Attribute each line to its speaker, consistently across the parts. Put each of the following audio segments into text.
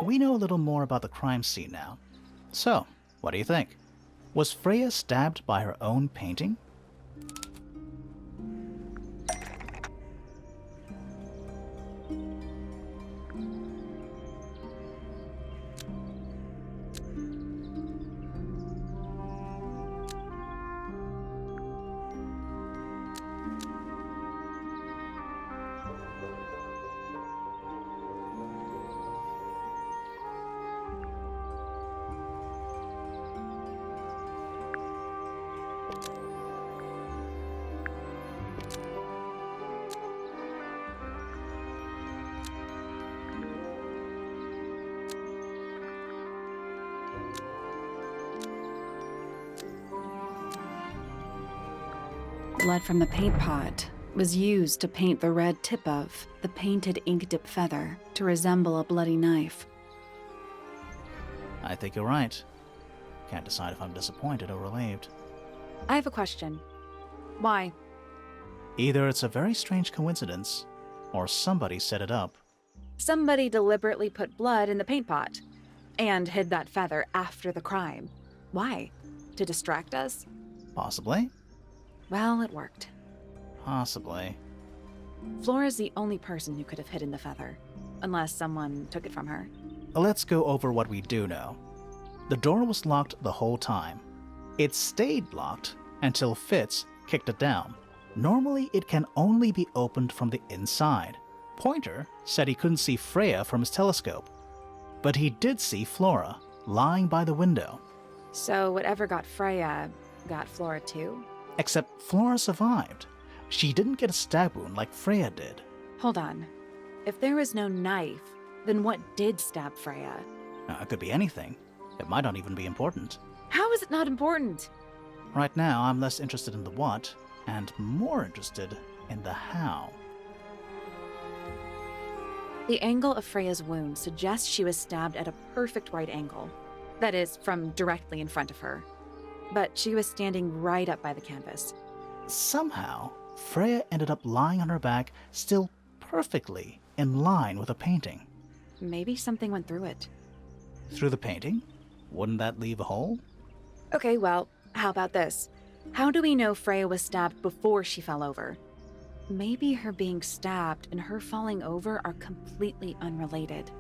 Speaker 1: we know a little more about the crime scene now. So, what do you think? Was Freya stabbed by her own painting?
Speaker 2: Blood from the paint pot was used to paint the red tip of the painted ink dip feather to resemble a bloody knife.
Speaker 1: I think you're right. Can't decide if I'm disappointed or relieved.
Speaker 2: I have a question. Why?
Speaker 1: Either it's a very strange coincidence, or somebody set it up.
Speaker 2: Somebody deliberately put blood in the paint pot and hid that feather after the crime. Why? To distract us?
Speaker 1: Possibly.
Speaker 2: Well, it worked.
Speaker 1: Possibly.
Speaker 2: Flora's the only person who could have hidden the feather, unless someone took it from her.
Speaker 1: Let's go over what we do know. The door was locked the whole time. It stayed locked until Fitz kicked it down. Normally, it can only be opened from the inside. Pointer said he couldn't see Freya from his telescope, but he did see Flora lying by the window.
Speaker 2: So whatever got Freya got Flora too?
Speaker 1: Except Flora survived. She didn't get a stab wound like Freya did.
Speaker 2: Hold on. If there was no knife, then what did stab Freya?
Speaker 1: It could be anything. It might not even be important.
Speaker 2: How is it not important?
Speaker 1: Right now, I'm less interested in the what, and more interested in the how.
Speaker 2: The angle of Freya's wound suggests she was stabbed at a perfect right angle. That is, from directly in front of her. But she was standing right up by the canvas.
Speaker 1: Somehow, Freya ended up lying on her back, still perfectly in line with a painting.
Speaker 2: Maybe something went through it.
Speaker 1: Through the painting? Wouldn't that leave a hole?
Speaker 2: Okay, well, how about this? How do we know Freya was stabbed before she fell over? Maybe her being stabbed and her falling over are completely unrelated.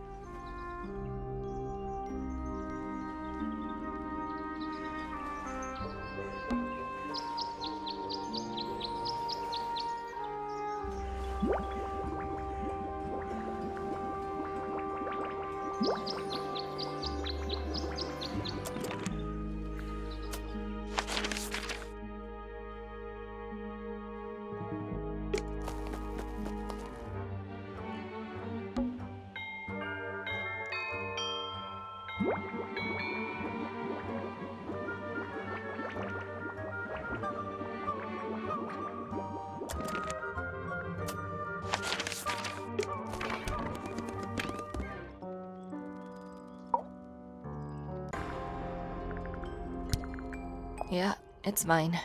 Speaker 3: Yeah, it's mine.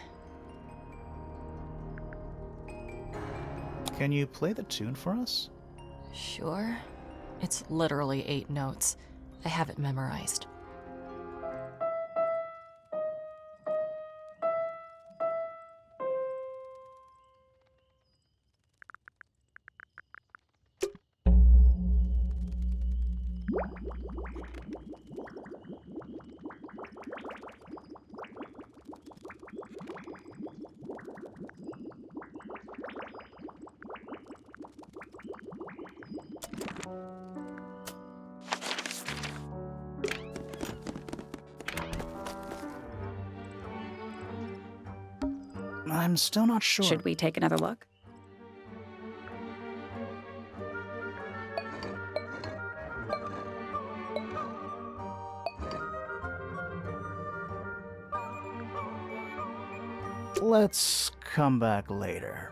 Speaker 1: Can you play the tune for us?
Speaker 3: Sure. It's literally 8 notes. I have it memorized.
Speaker 1: I'm still not sure.
Speaker 2: Should we take another look?
Speaker 1: Let's come back later.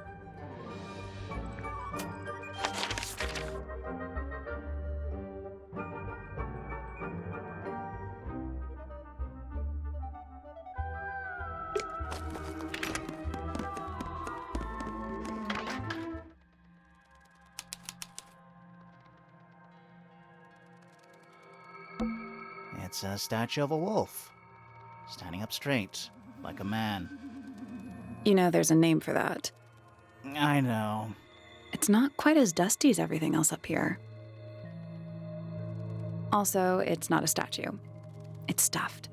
Speaker 1: It's a statue of a wolf, standing up straight, like a man.
Speaker 2: You know there's a name for that.
Speaker 1: I know.
Speaker 2: It's not quite as dusty as everything else up here. Also, it's not a statue. It's stuffed.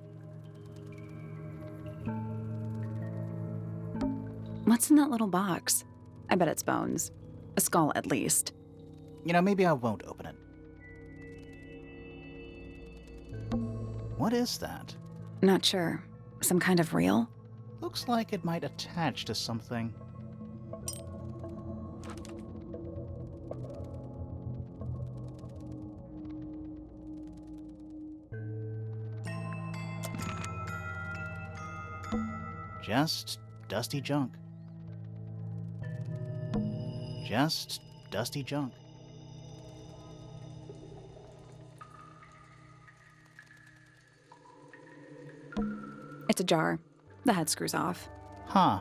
Speaker 2: What's in that little box? I bet it's bones. A skull, at least.
Speaker 1: Maybe I won't open it. What is that?
Speaker 2: Not sure. Some kind of reel?
Speaker 1: Looks like it might attach to something. Just dusty junk. Just dusty junk.
Speaker 2: It's a jar. The head screws off.
Speaker 1: Huh.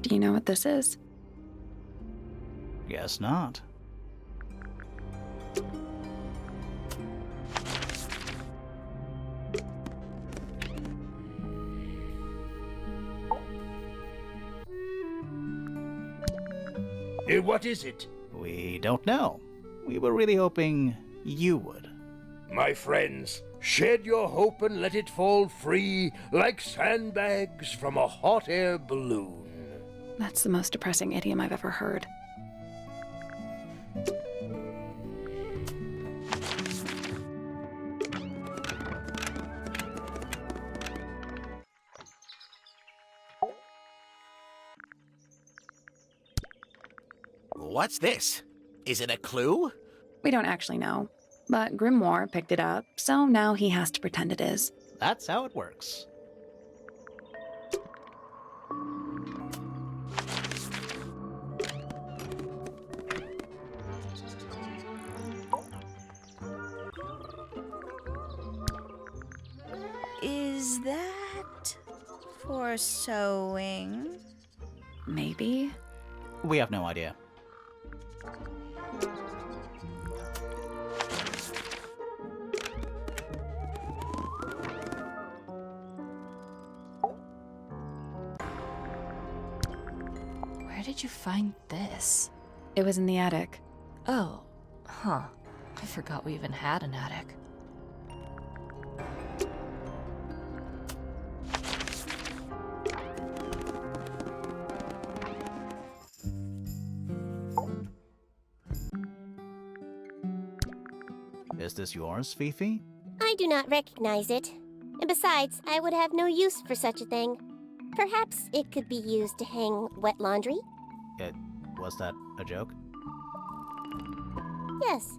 Speaker 2: Do you know what this is?
Speaker 1: Guess not.
Speaker 4: What is it?
Speaker 1: We don't know. We were really hoping you would.
Speaker 4: My friends, shed your hope and let it fall free like sandbags from a hot air balloon.
Speaker 2: That's the most depressing idiom I've ever heard.
Speaker 5: What's this? Is it a clue?
Speaker 2: We don't actually know, but Grimoire picked it up, so now he has to pretend it is.
Speaker 1: That's how it works.
Speaker 6: Is that for sewing?
Speaker 2: Maybe?
Speaker 1: We have no idea.
Speaker 3: Where did you find this?
Speaker 2: It was in the attic.
Speaker 3: Oh, huh. I forgot we even had an attic.
Speaker 1: Is this yours, Fifi?
Speaker 7: I do not recognize it. And besides, I would have no use for such a thing. Perhaps it could be used to hang wet laundry?
Speaker 1: Was that a joke?
Speaker 7: Yes.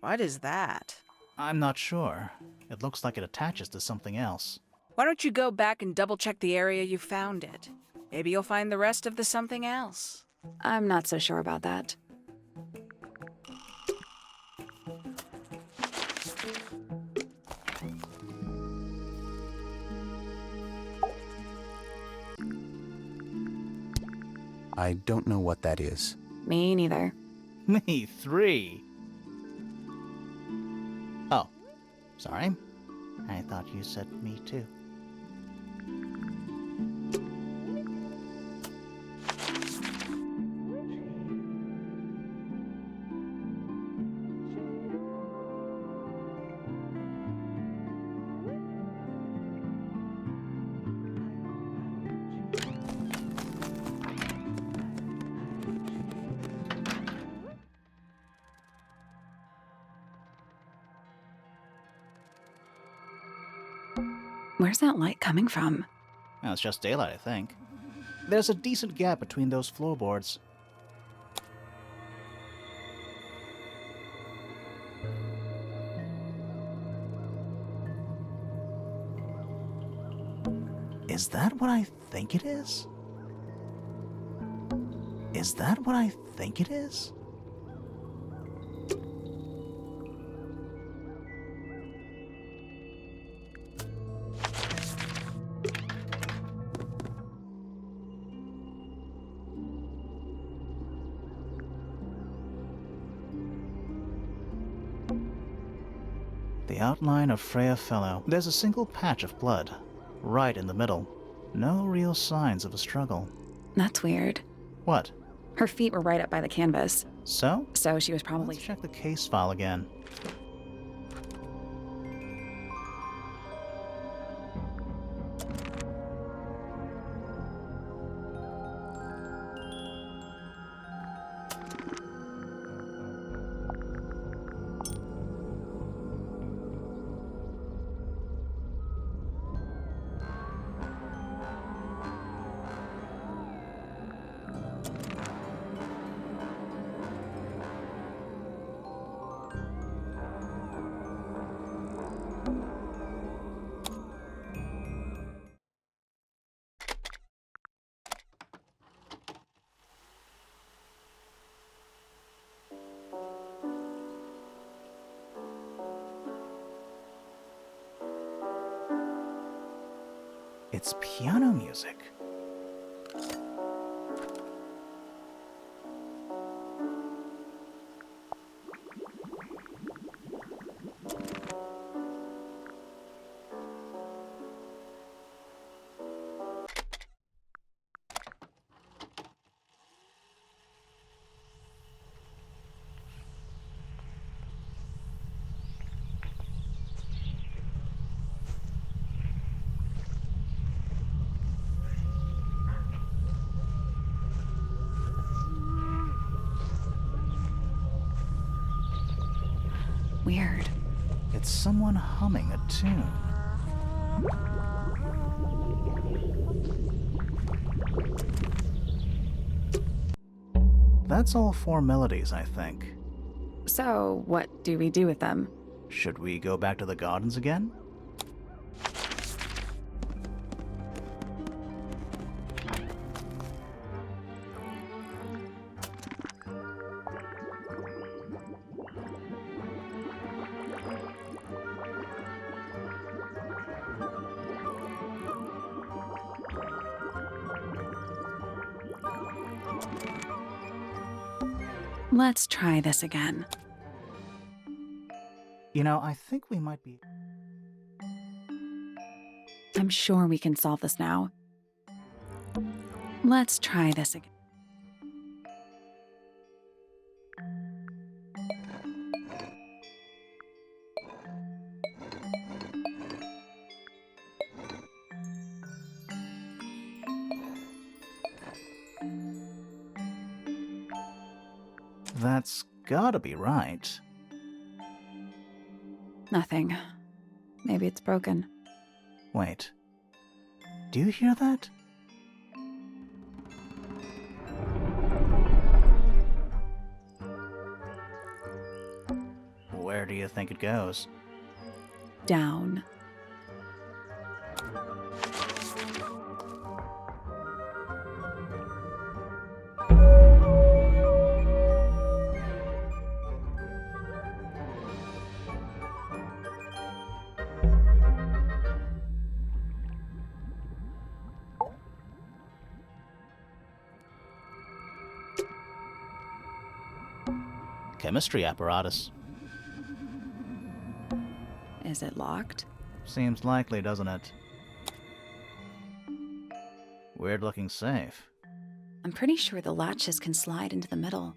Speaker 8: What is that?
Speaker 1: I'm not sure. It looks like it attaches to something else.
Speaker 8: Why don't you go back and double-check the area you found it? Maybe you'll find the rest of the something else.
Speaker 2: I'm not so sure about that.
Speaker 9: I don't know what that is.
Speaker 2: Me neither.
Speaker 1: Me 3. Oh, sorry. I thought you said me too.
Speaker 2: Where's that light coming from?
Speaker 1: Well, it's just daylight, I think. There's a decent gap between those floorboards. Is that what I think it is? Is that what I think it is? The outline of Freya Fellow. There's a single patch of blood, right in the middle. No real signs of a struggle.
Speaker 2: That's weird.
Speaker 1: What?
Speaker 2: Her feet were right up by the canvas,
Speaker 1: So?
Speaker 2: so she was probably...
Speaker 1: Let's check the case file again. It's piano music.
Speaker 2: Weird.
Speaker 1: It's someone humming a tune. That's all 4 melodies, I think.
Speaker 2: So, what do we do with them?
Speaker 1: Should we go back to the gardens again?
Speaker 2: Let's try this again.
Speaker 1: You know, I think we might be...
Speaker 2: I'm sure we can solve this now. Let's try this again.
Speaker 1: That's gotta be right.
Speaker 2: Nothing. Maybe it's broken.
Speaker 1: Wait. Do you hear that? Where do you think it goes?
Speaker 2: Down.
Speaker 1: Chemistry apparatus.
Speaker 2: Is it locked?
Speaker 1: Seems likely, doesn't it? Weird looking safe.
Speaker 2: I'm pretty sure the latches can slide into the middle.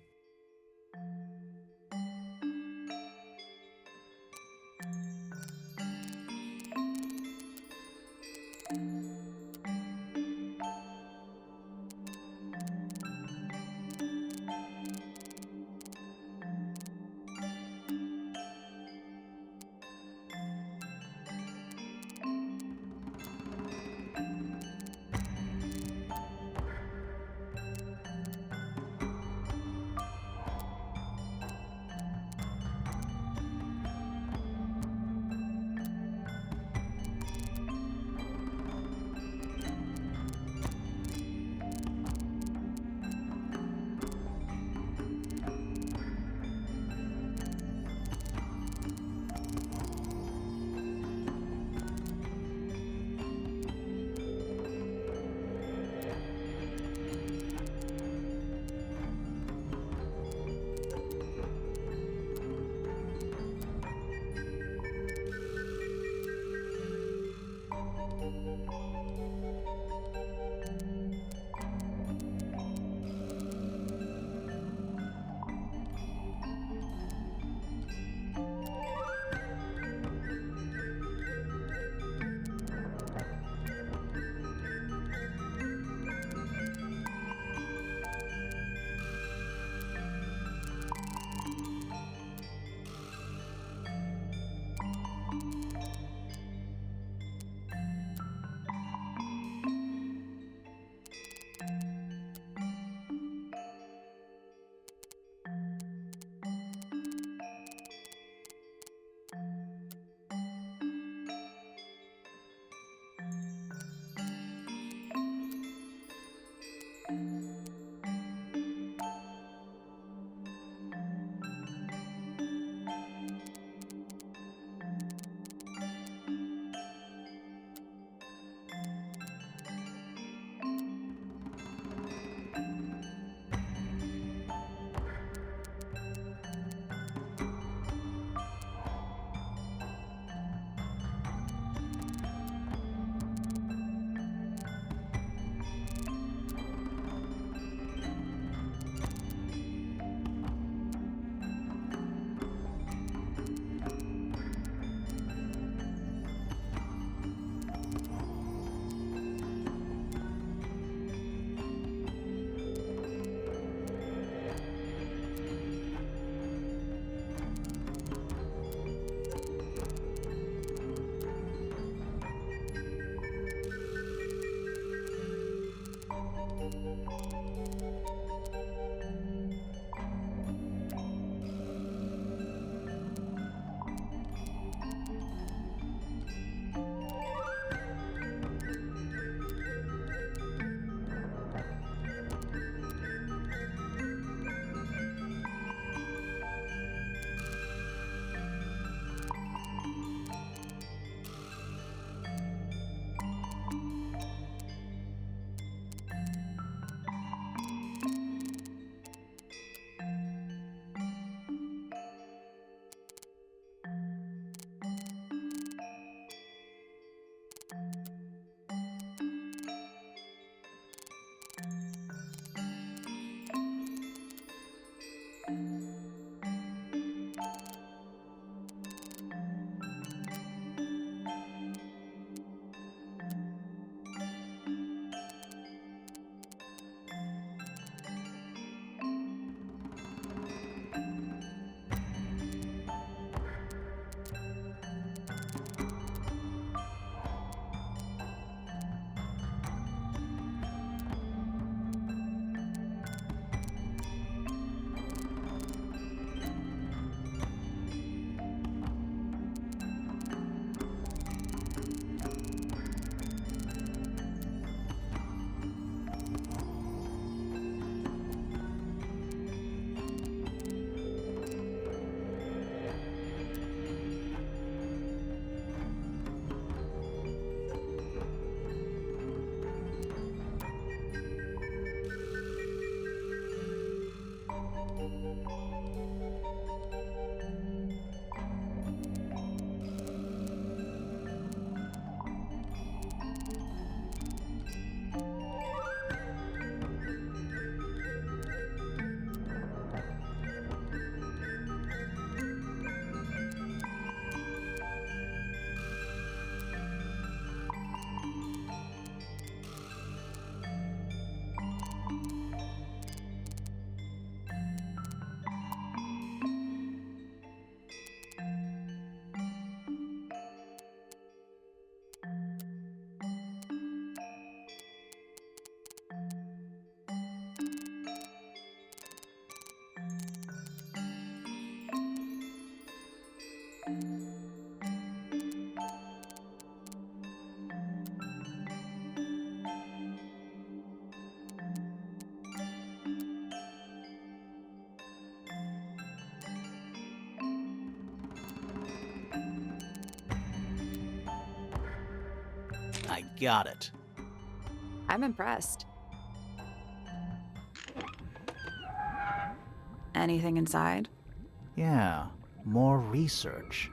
Speaker 1: I got it.
Speaker 2: I'm impressed. Anything inside?
Speaker 1: Yeah, more research.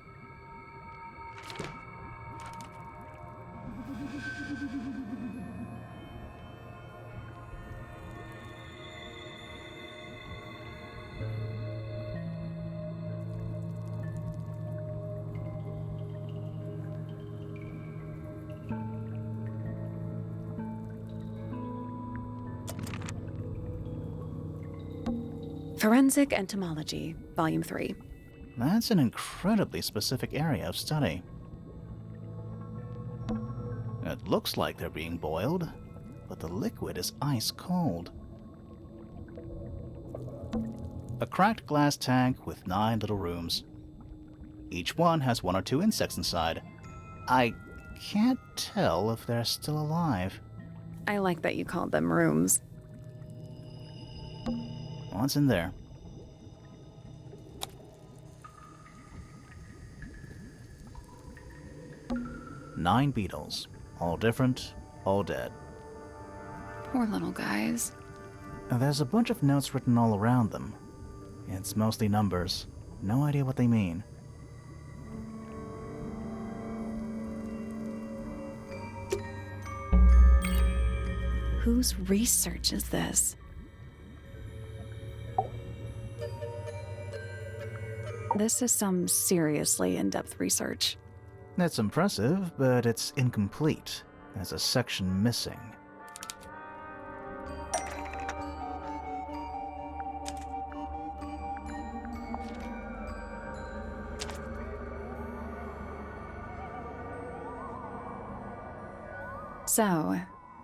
Speaker 2: Forensic Entomology, Volume 3.
Speaker 1: That's an incredibly specific area of study. It looks like they're being boiled, but the liquid is ice cold. A cracked glass tank with 9 little rooms. Each one has 1 or 2 insects inside. I can't tell if they're still alive.
Speaker 2: I like that you called them rooms.
Speaker 1: What's in there? Nine beetles. All different, all dead.
Speaker 2: Poor little guys.
Speaker 1: There's a bunch of notes written all around them. It's mostly numbers. No idea what they mean.
Speaker 2: Whose research is this? This is some seriously in-depth research.
Speaker 1: That's impressive, but it's incomplete. There's a section missing.
Speaker 2: So,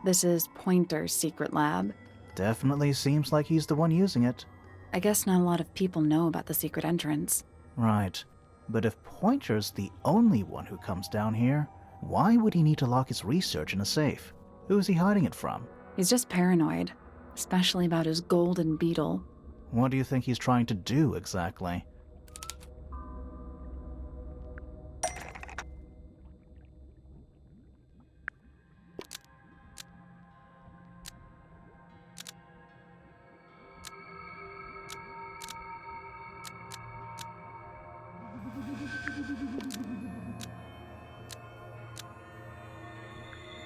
Speaker 2: this is Pointer's secret lab.
Speaker 1: Definitely seems like he's the one using it.
Speaker 2: I guess not a lot of people know about the secret entrance.
Speaker 1: Right. But if Pointer's the only one who comes down here, why would he need to lock his research in a safe? Who's he hiding it from?
Speaker 2: He's just paranoid, especially about his golden beetle.
Speaker 1: What do you think he's trying to do exactly?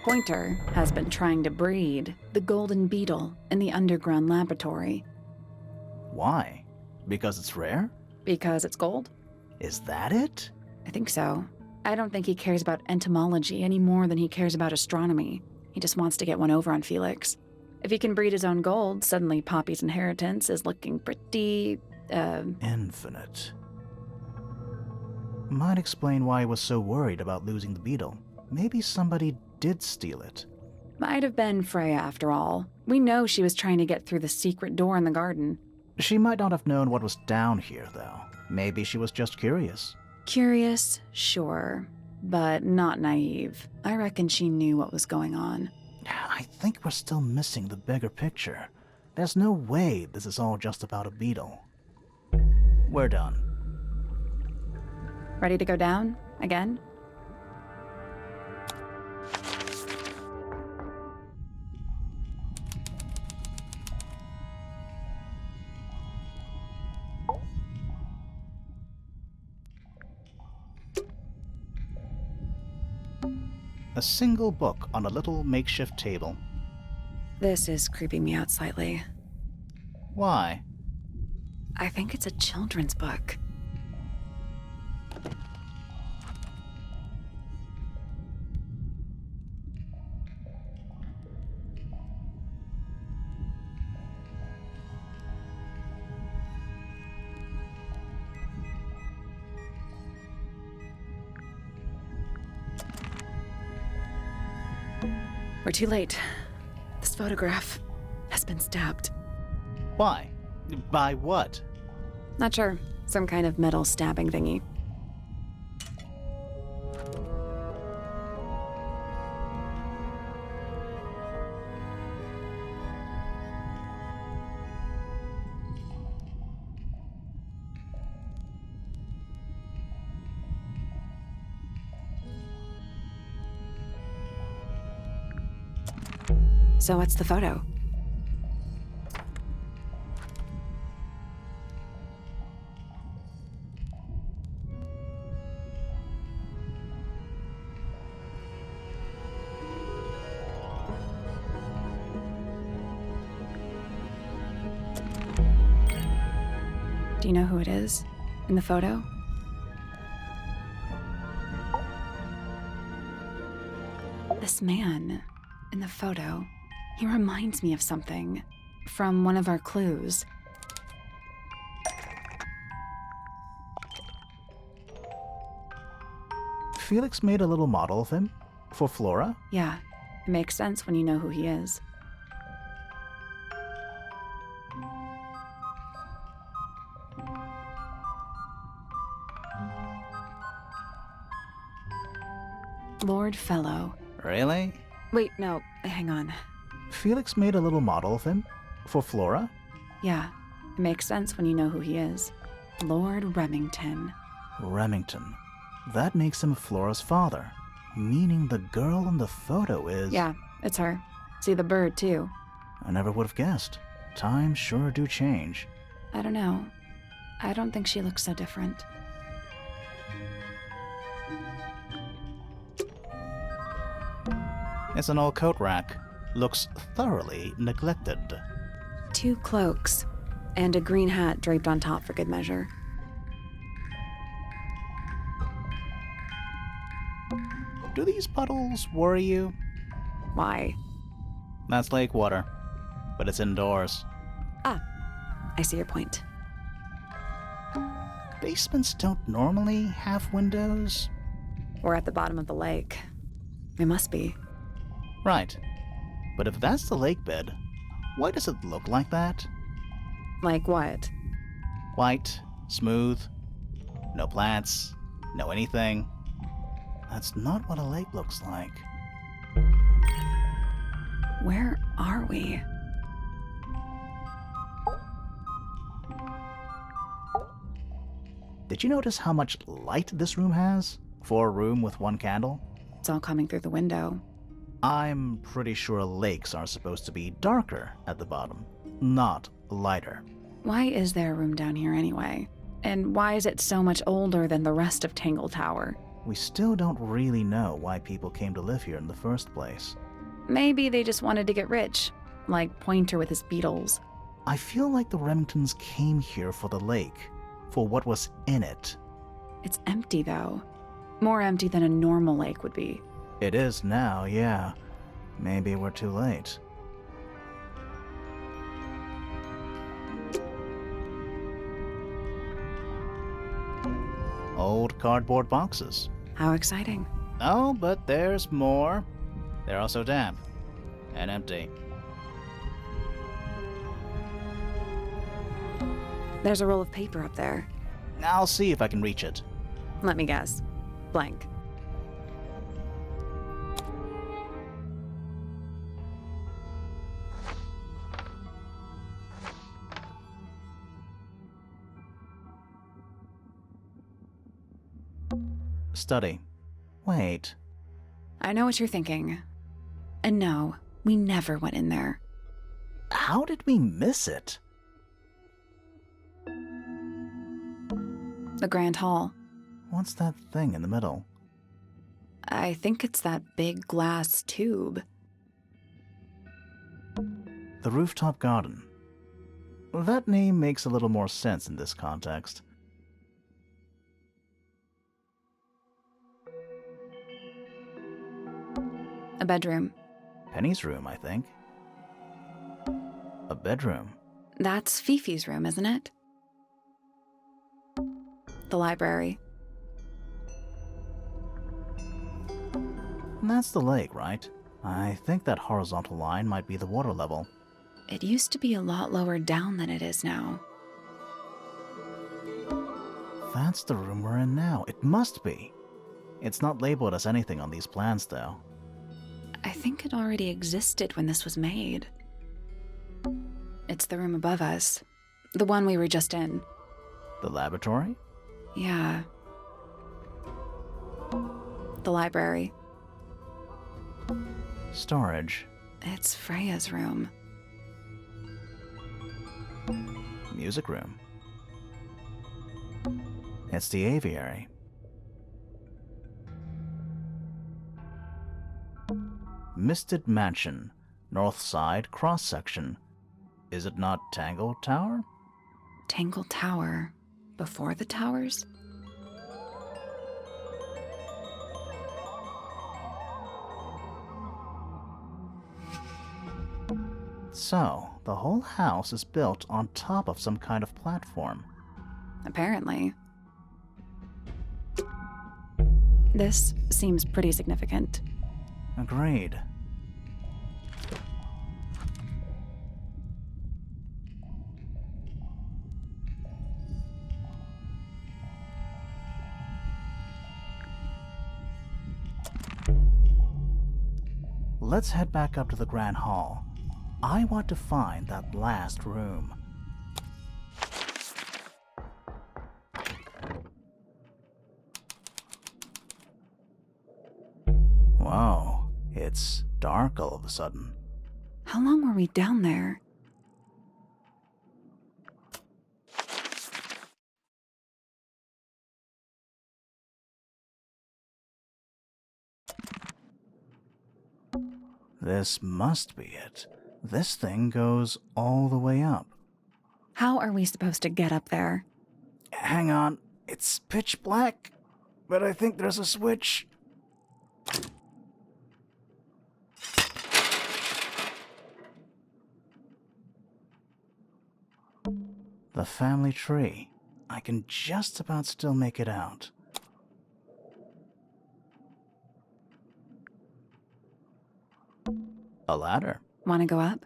Speaker 2: Pointer has been trying to breed the golden beetle in the underground laboratory.
Speaker 1: Why? Because it's rare?
Speaker 2: Because it's gold?
Speaker 1: Is that it?
Speaker 2: I think so. I don't think he cares about entomology any more than he cares about astronomy. He just wants to get one over on Felix. If he can breed his own gold, suddenly Poppy's inheritance is looking pretty,
Speaker 1: Infinite. Might explain why he was so worried about losing the beetle. Maybe somebody did steal it.
Speaker 2: Might have been Freya after all. We know she was trying to get through the secret door in the garden.
Speaker 1: She might not have known what was down here, though. Maybe she was just curious.
Speaker 2: Curious, sure, but not naive. I reckon she knew what was going on.
Speaker 1: I think we're still missing the bigger picture. There's no way this is all just about a beetle. We're done.
Speaker 2: Ready to go down? Again?
Speaker 1: A single book on a little makeshift table.
Speaker 2: This is creeping me out slightly.
Speaker 1: Why?
Speaker 2: I think it's a children's book. We're too late. This photograph has been stabbed.
Speaker 1: Why? By what?
Speaker 2: Not sure. Some kind of metal stabbing thingy. So what's the photo? Do you know who it is in the photo? This man in the photo, he reminds me of something from one of our clues.
Speaker 1: Felix made a little model of him for Flora.
Speaker 2: Yeah, it makes sense when you know who he is. Lord Fellow.
Speaker 1: Really?
Speaker 2: Wait, no, hang on.
Speaker 1: Felix made a little model of him for Flora.
Speaker 2: Yeah, it makes sense when you know who he is. Lord Remington.
Speaker 1: Remington. That makes him Flora's father, meaning the girl in the photo is...
Speaker 2: Yeah, it's her. See the bird, too.
Speaker 1: I never would have guessed. Times sure do change.
Speaker 2: I don't know. I don't think she looks so different.
Speaker 1: It's an old coat rack. Looks thoroughly neglected.
Speaker 2: 2 cloaks, and a green hat draped on top for good measure.
Speaker 1: Do these puddles worry you?
Speaker 2: Why?
Speaker 1: That's lake water, but it's indoors.
Speaker 2: Ah, I see your point.
Speaker 1: Basements don't normally have windows.
Speaker 2: We're at the bottom of the lake. We must be.
Speaker 1: Right. But if that's the lake bed, why does it look like that?
Speaker 2: Like what?
Speaker 1: White, smooth, no plants, no anything. That's not what a lake looks like.
Speaker 2: Where are we?
Speaker 1: Did you notice how much light this room has for a room with 1 candle?
Speaker 2: It's all coming through the window.
Speaker 1: I'm pretty sure lakes are supposed to be darker at the bottom, not lighter.
Speaker 2: Why is there a room down here anyway? And why is it so much older than the rest of Tangle Tower?
Speaker 1: We still don't really know why people came to live here in the first place.
Speaker 2: Maybe they just wanted to get rich, like Pointer with his beetles.
Speaker 1: I feel like the Remingtons came here for the lake, for what was in it.
Speaker 2: It's empty, though. More empty than a normal lake would be.
Speaker 1: It is now, yeah. Maybe we're too late. Old cardboard boxes.
Speaker 2: How exciting.
Speaker 1: Oh, but there's more. They're also damp and empty.
Speaker 2: There's a roll of paper up there.
Speaker 1: I'll see if I can reach it.
Speaker 2: Let me guess. Blank.
Speaker 1: Study. Wait.
Speaker 2: I know what you're thinking. And no, we never went in there.
Speaker 1: How did we miss it?
Speaker 2: The Grand Hall.
Speaker 1: What's that thing in the middle?
Speaker 2: I think it's that big glass tube.
Speaker 1: The rooftop garden. That name makes a little more sense in this context.
Speaker 2: A bedroom.
Speaker 1: Penny's room, I think. A bedroom.
Speaker 2: That's Fifi's room, isn't it? The library.
Speaker 1: That's the lake, right? I think that horizontal line might be the water level.
Speaker 2: It used to be a lot lower down than it is now.
Speaker 1: That's the room we're in now. It must be. It's not labeled as anything on these plans, though.
Speaker 2: I think it already existed when this was made. It's the room above us. The one we were just in.
Speaker 1: The laboratory?
Speaker 2: Yeah. The library.
Speaker 1: Storage.
Speaker 2: It's Freya's room.
Speaker 1: Music room. It's the aviary. Misted Mansion, north side cross section. Is it not Tangle Tower?
Speaker 2: Tangle Tower. Before the towers?
Speaker 1: So, the whole house is built on top of some kind of platform.
Speaker 2: Apparently. This seems pretty significant.
Speaker 1: Agreed. Let's head back up to the Grand Hall. I want to find that last room. Wow, it's dark all of a sudden.
Speaker 2: How long were we down there?
Speaker 1: This must be it. This thing goes all the way up.
Speaker 2: How are we supposed to get up there?
Speaker 1: Hang on, it's pitch black, but I think there's a switch. The family tree. I can just about still make it out. A ladder.
Speaker 2: Want to go up?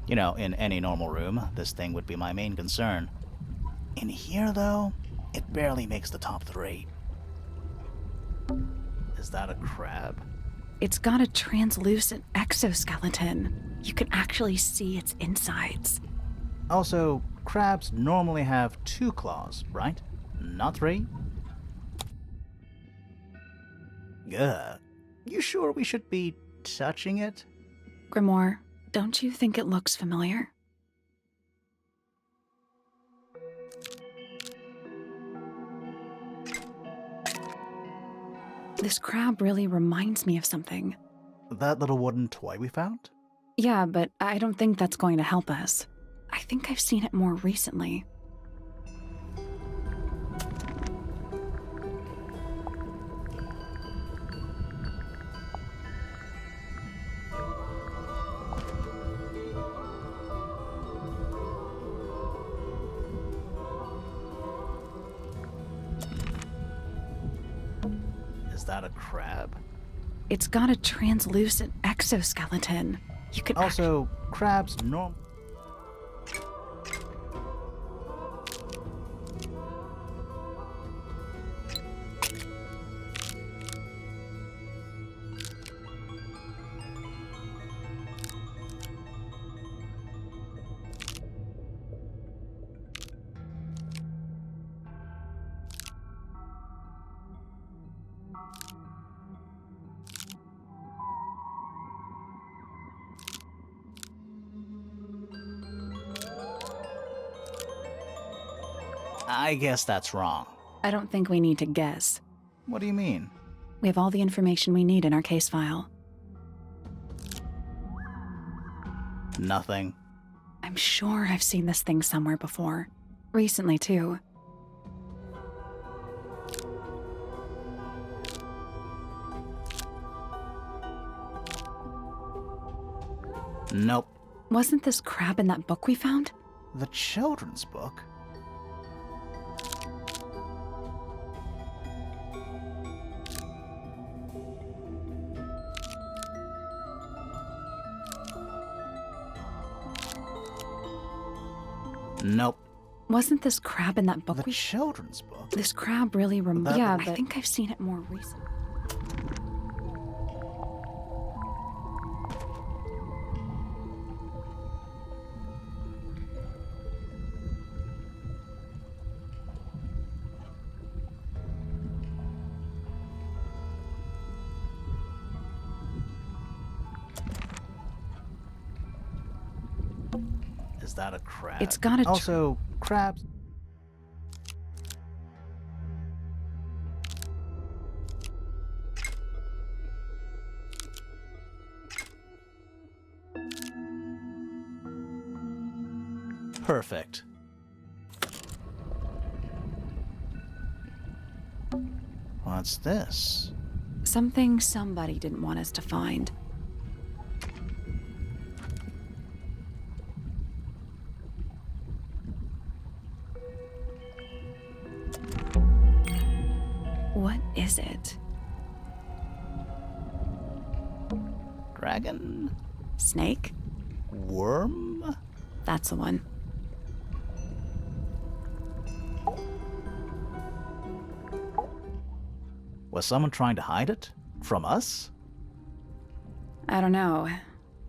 Speaker 1: You know, in any normal room, this thing would be my main concern. In here, though, it barely makes the top 3. Is that a crab?
Speaker 2: It's got a translucent exoskeleton. You can actually see its insides.
Speaker 1: Also, crabs normally have 2 claws, right? Not 3? Ugh. You sure we should be touching it?
Speaker 2: Grimoire, don't you think it looks familiar? This crab really reminds me of something.
Speaker 1: That little wooden toy we found?
Speaker 2: Yeah, but I don't think that's going to help us. I think I've seen it more recently.
Speaker 1: Is that a crab?
Speaker 2: It's got a translucent exoskeleton. You can
Speaker 1: Also, crabs norm... I guess that's wrong.
Speaker 2: I don't think we need to guess.
Speaker 1: What do you mean?
Speaker 2: We have all the information we need in our case file.
Speaker 1: Nothing.
Speaker 2: I'm sure I've seen this thing somewhere before. Recently, too.
Speaker 1: Nope.
Speaker 2: Wasn't this crab in that book we found?
Speaker 1: The children's book? Nope.
Speaker 2: Wasn't this crab in that book
Speaker 1: The children's book?
Speaker 2: This crab really
Speaker 1: That-
Speaker 2: Yeah,
Speaker 1: but-
Speaker 2: I think I've seen it more recently.
Speaker 1: Is that a crab?
Speaker 2: It's got a tr-
Speaker 1: Also, crabs. Perfect. What's this?
Speaker 2: Something somebody didn't want us to find. What is it?
Speaker 1: Dragon?
Speaker 2: Snake?
Speaker 1: Worm?
Speaker 2: That's the one.
Speaker 1: Was someone trying to hide it? From us?
Speaker 2: I don't know,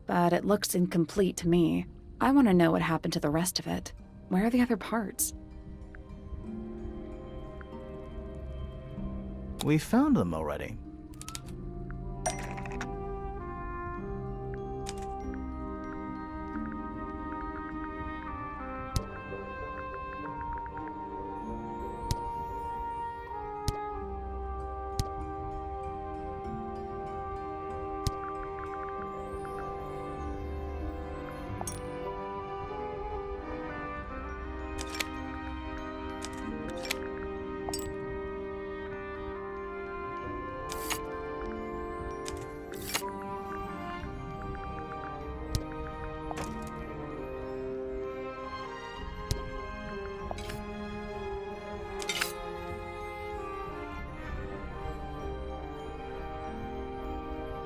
Speaker 2: but it looks incomplete to me. I want to know what happened to the rest of it. Where are the other parts?
Speaker 1: We found them already.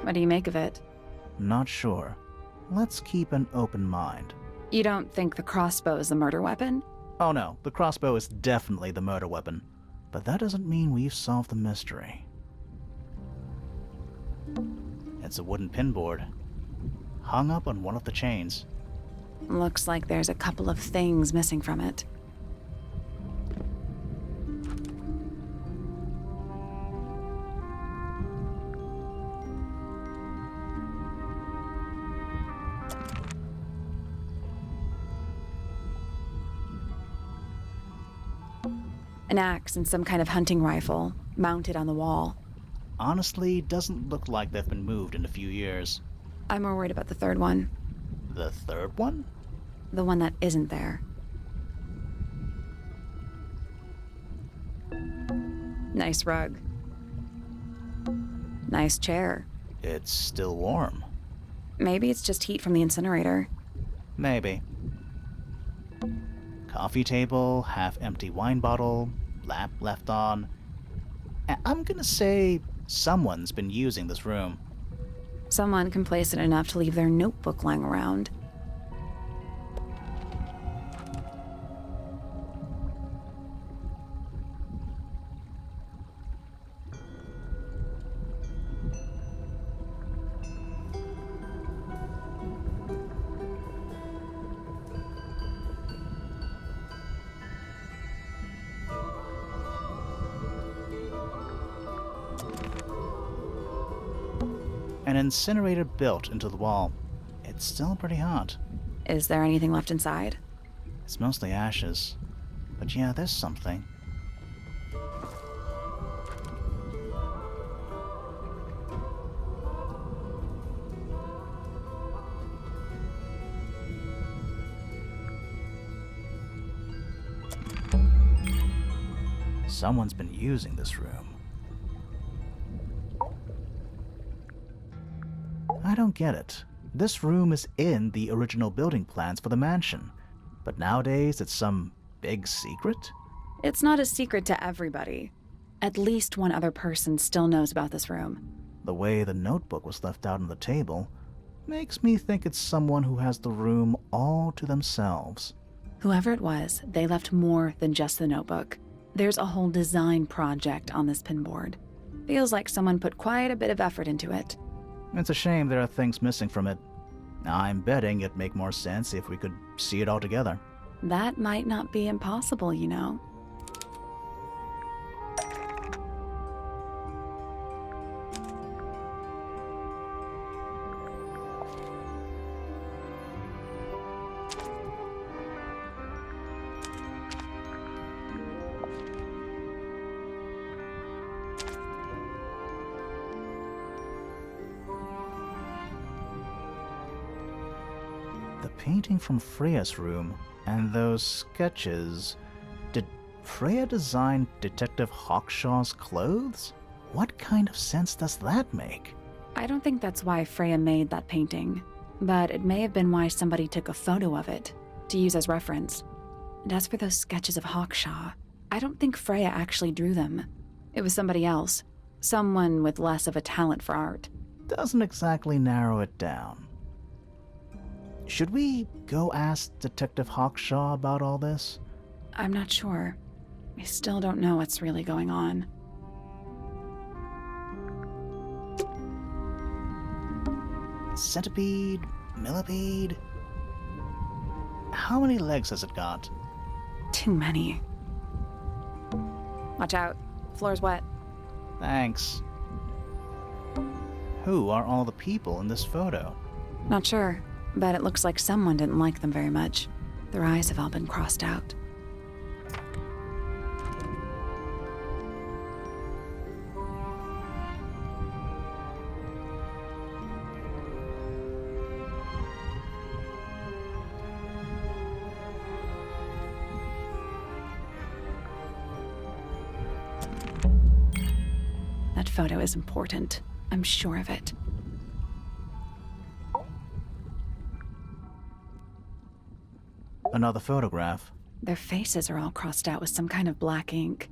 Speaker 2: What do you make of it?
Speaker 1: Not sure. Let's keep an open mind.
Speaker 2: You don't think the crossbow is the murder weapon?
Speaker 1: Oh no, the crossbow is definitely the murder weapon. But that doesn't mean we've solved the mystery. It's a wooden pinboard, hung up on one of the chains.
Speaker 2: Looks like there's a couple of things missing from it. An axe and some kind of hunting rifle, mounted on the wall.
Speaker 1: Honestly, doesn't look like they've been moved in a few years.
Speaker 2: I'm more worried about the third one.
Speaker 1: The third one?
Speaker 2: The one that isn't there. Nice rug. Nice chair.
Speaker 1: It's still warm.
Speaker 2: Maybe it's just heat from the incinerator.
Speaker 1: Maybe. Coffee table, half-empty wine bottle, lamp left on. I'm gonna say someone's been using this room.
Speaker 2: Someone complacent enough to leave their notebook lying around.
Speaker 1: An incinerator built into the wall. It's still pretty hot.
Speaker 2: Is there anything left inside?
Speaker 1: It's mostly ashes. But yeah, there's something. Someone's been using this room. I don't get it. This room is in the original building plans for the mansion, but nowadays it's some big secret?
Speaker 2: It's not a secret to everybody. At least one other person still knows about this room.
Speaker 1: The way the notebook was left out on the table makes me think it's someone who has the room all to themselves.
Speaker 2: Whoever it was, they left more than just the notebook. There's a whole design project on this pinboard. Feels like someone put quite a bit of effort into it.
Speaker 1: It's a shame there are things missing from it. I'm betting it'd make more sense if we could see it all together.
Speaker 2: That might not be impossible, you know.
Speaker 1: The painting from Freya's room and those sketches. Did Freya design Detective Hawkshaw's clothes? What kind of sense does that make?
Speaker 2: I don't think that's why Freya made that painting, but it may have been why somebody took a photo of it to use as reference. And as for those sketches of Hawkshaw, I don't think Freya actually drew them. It was somebody else, someone with less of a talent for art.
Speaker 1: Doesn't exactly narrow it down. Should we go ask Detective Hawkshaw about all this?
Speaker 2: I'm not sure. I still don't know what's really going on.
Speaker 1: Centipede? Millipede? How many legs has it got?
Speaker 2: Too many. Watch out. Floor's wet.
Speaker 1: Thanks. Who are all the people in this photo?
Speaker 2: Not sure, but it looks like someone didn't like them very much. Their eyes have all been crossed out. That photo is important. I'm sure of it.
Speaker 1: Another photograph.
Speaker 2: Their faces are all crossed out with some kind of black ink.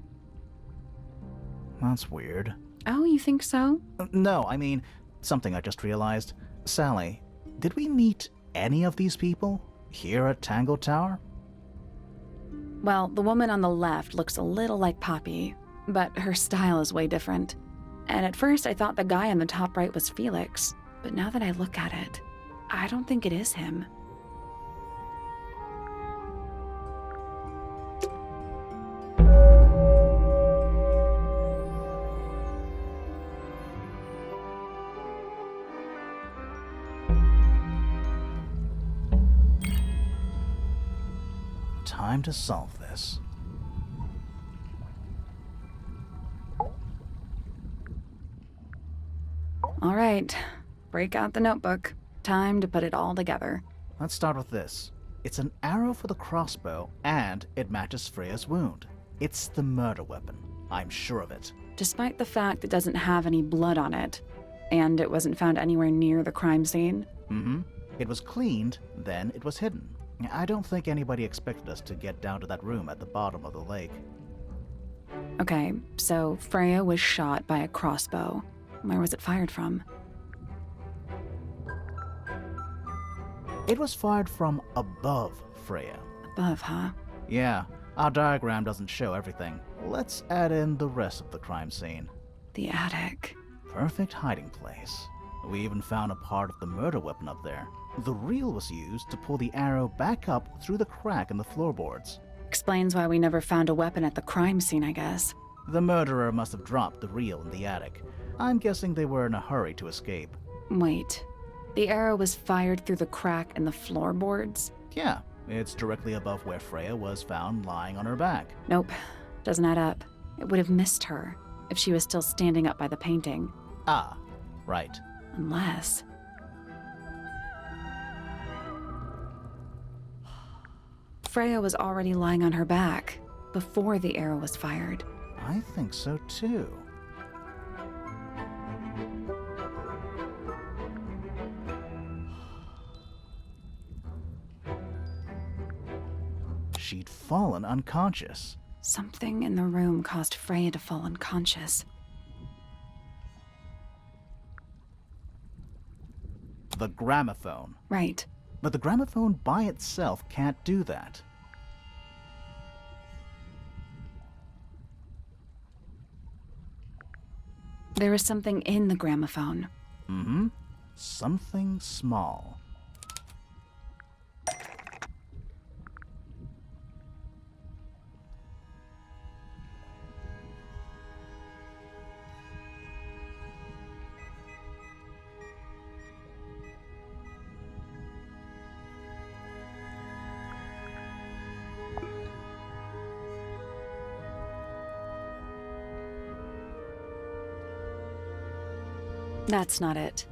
Speaker 1: That's weird.
Speaker 2: Oh, you think so?
Speaker 1: No, I mean, something I just realized. Sally, did we meet any of these people here at Tangle Tower?
Speaker 2: Well, the woman on the left looks a little like Poppy, but her style is way different. And at first I thought the guy on the top right was Felix, but now that I look at it, I don't think it is him.
Speaker 1: Time to solve this.
Speaker 2: All right, break out the notebook. Time to put it all together.
Speaker 1: Let's start with this. It's an arrow for the crossbow, and it matches Freya's wound. It's the murder weapon. I'm sure of it.
Speaker 2: Despite the fact it doesn't have any blood on it, and it wasn't found anywhere near the crime scene.
Speaker 1: Mm-hmm. It was cleaned, then it was hidden. I don't think anybody expected us to get down to that room at the bottom of the lake.
Speaker 2: Okay, so Freya was shot by a crossbow. Where was it fired from?
Speaker 1: It was fired from above Freya.
Speaker 2: Above, huh?
Speaker 1: Yeah, our diagram doesn't show everything. Let's add in the rest of the crime scene.
Speaker 2: The attic.
Speaker 1: Perfect hiding place. We even found a part of the murder weapon up there. The reel was used to pull the arrow back up through the crack in the floorboards.
Speaker 2: Explains why we never found a weapon at the crime scene, I guess.
Speaker 1: The murderer must have dropped the reel in the attic. I'm guessing they were in a hurry to escape.
Speaker 2: Wait, the arrow was fired through the crack in the floorboards?
Speaker 1: Yeah, it's directly above where Freya was found lying on her back.
Speaker 2: Nope, doesn't add up. It would have missed her if she was still standing up by the painting.
Speaker 1: Ah, right.
Speaker 2: Unless... Freya was already lying on her back before the arrow was fired.
Speaker 1: I think so too. She'd fallen unconscious.
Speaker 2: Something in the room caused Freya to fall unconscious.
Speaker 1: The gramophone.
Speaker 2: Right.
Speaker 1: But the gramophone by itself can't do that.
Speaker 2: There was something in the gramophone.
Speaker 1: Mm-hmm. Something small.
Speaker 2: That's not it.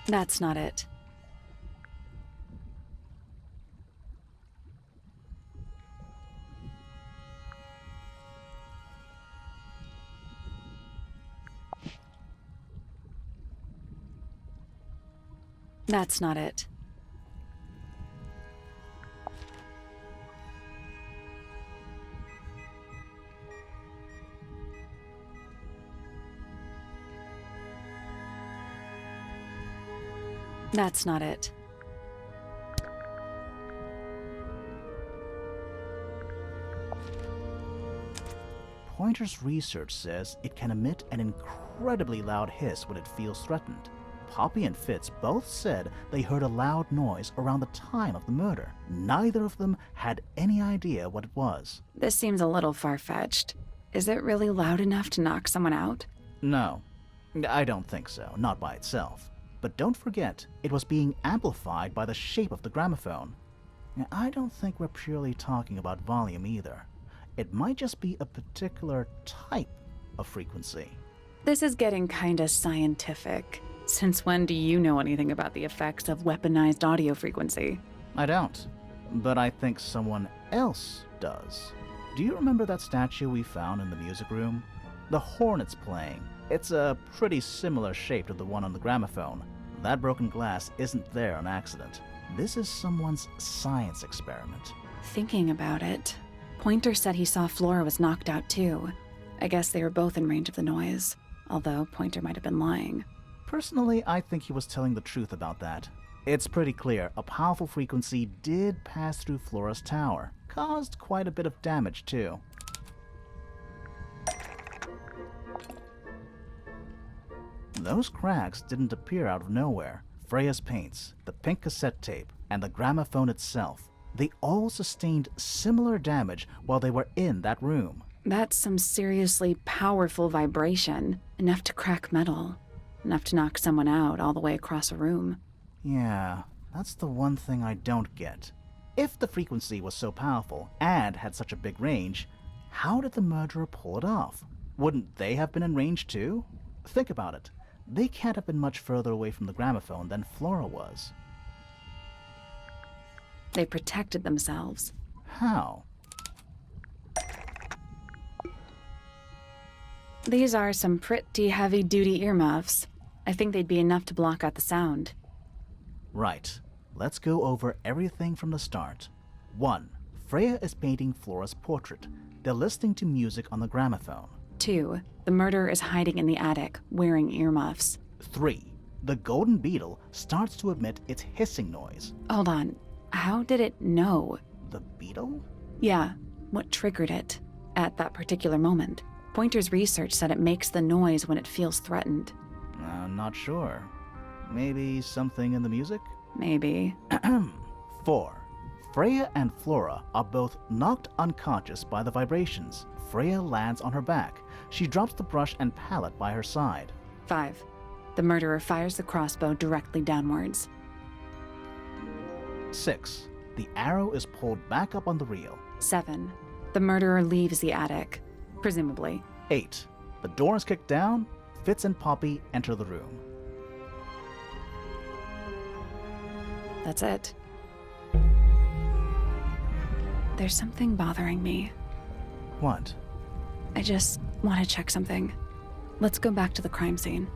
Speaker 2: That's not it. That's not it. That's not it.
Speaker 1: Pointer's research says it can emit an incredibly loud hiss when it feels threatened. Poppy and Fitz both said they heard a loud noise around the time of the murder. Neither of them had any idea what it was.
Speaker 2: This seems a little far-fetched. Is it really loud enough to knock someone out?
Speaker 1: No, I don't think so, not by itself. But don't forget, it was being amplified by the shape of the gramophone. I don't think we're purely talking about volume either. It might just be a particular type of frequency.
Speaker 2: This is getting kinda scientific. Since when do you know anything about the effects of weaponized audio frequency?
Speaker 1: I don't, but I think someone else does. Do you remember that statue we found in the music room? The horn it's playing. It's a pretty similar shape to the one on the gramophone. That broken glass isn't there on accident. This is someone's science experiment.
Speaker 2: Thinking about it, Pointer said he saw Flora was knocked out too. I guess they were both in range of the noise, although Pointer might have been lying.
Speaker 1: Personally, I think he was telling the truth about that. It's pretty clear a powerful frequency did pass through Flora's tower. Caused quite a bit of damage too. Those cracks didn't appear out of nowhere. Freya's paints, the pink cassette tape, and the gramophone itself, they all sustained similar damage while they were in that room.
Speaker 2: That's some seriously powerful vibration, enough to crack metal, enough to knock someone out all the way across a room.
Speaker 1: Yeah, that's the one thing I don't get. If the frequency was so powerful and had such a big range, how did the murderer pull it off? Wouldn't they have been in range too? Think about it. They can't have been much further away from the gramophone than Flora was.
Speaker 2: They protected themselves.
Speaker 1: How?
Speaker 2: These are some pretty heavy-duty earmuffs. I think they'd be enough to block out the sound.
Speaker 1: Right. Let's go over everything from the start. 1. Freya is painting Flora's portrait. They're listening to music on the gramophone.
Speaker 2: 2. The murderer is hiding in the attic, wearing earmuffs.
Speaker 1: 3. The golden beetle starts to emit its hissing noise.
Speaker 2: Hold on. How did it know?
Speaker 1: The beetle?
Speaker 2: Yeah, what triggered it at that particular moment? Pointer's research said it makes the noise when it feels threatened.
Speaker 1: Not sure. Maybe something in the music?
Speaker 2: Maybe.
Speaker 1: 4. Freya and Flora are both knocked unconscious by the vibrations. Freya lands on her back. She drops the brush and palette by her side.
Speaker 2: 5. The murderer fires the crossbow directly downwards.
Speaker 1: 6. The arrow is pulled back up on the reel.
Speaker 2: 7. The murderer leaves the attic, presumably.
Speaker 1: 8. The door is kicked down. Fitz and Poppy enter the room.
Speaker 2: That's it. There's something bothering me.
Speaker 1: What?
Speaker 2: I just want to check something. Let's go back to the crime scene.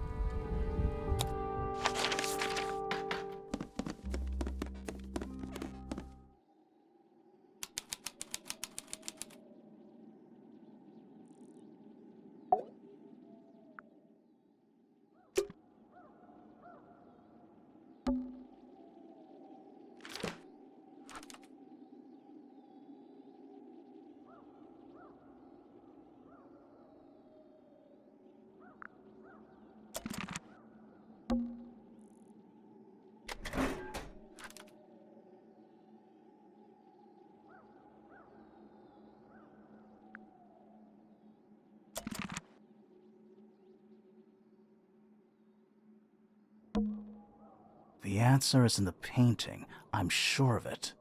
Speaker 1: The answer is in the painting. I'm sure of it.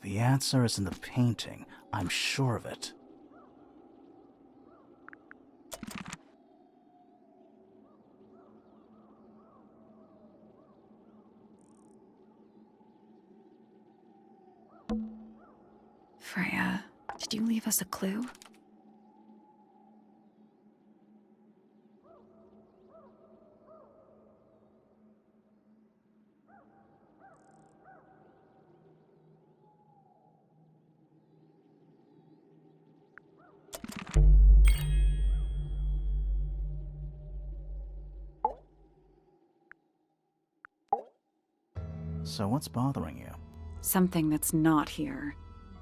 Speaker 1: The answer is in the painting. I'm sure of it.
Speaker 2: Freya, did you leave us a clue?
Speaker 1: So what's bothering you?
Speaker 2: Something that's not here.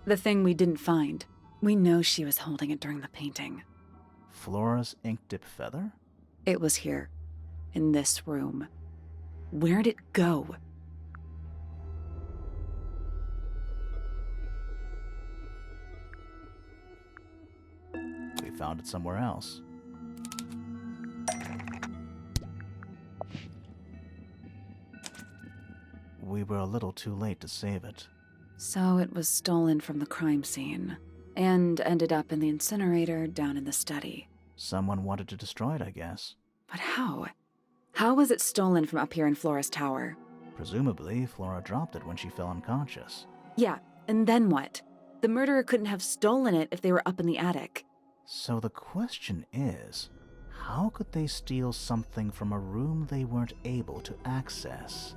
Speaker 2: The thing we didn't find. We know she was holding it during the painting.
Speaker 1: Flora's ink dip feather?
Speaker 2: It was here, in this room. Where'd it go?
Speaker 1: We found it somewhere else. We were a little too late to save it.
Speaker 2: So it was stolen from the crime scene, and ended up in the incinerator down in the study.
Speaker 1: Someone wanted to destroy it, I guess.
Speaker 2: But how? How was it stolen from up here in Flora's tower?
Speaker 1: Presumably, Flora dropped it when she fell unconscious.
Speaker 2: Yeah, and then what? The murderer couldn't have stolen it if they were up in the attic.
Speaker 1: So the question is, how could they steal something from a room they weren't able to access?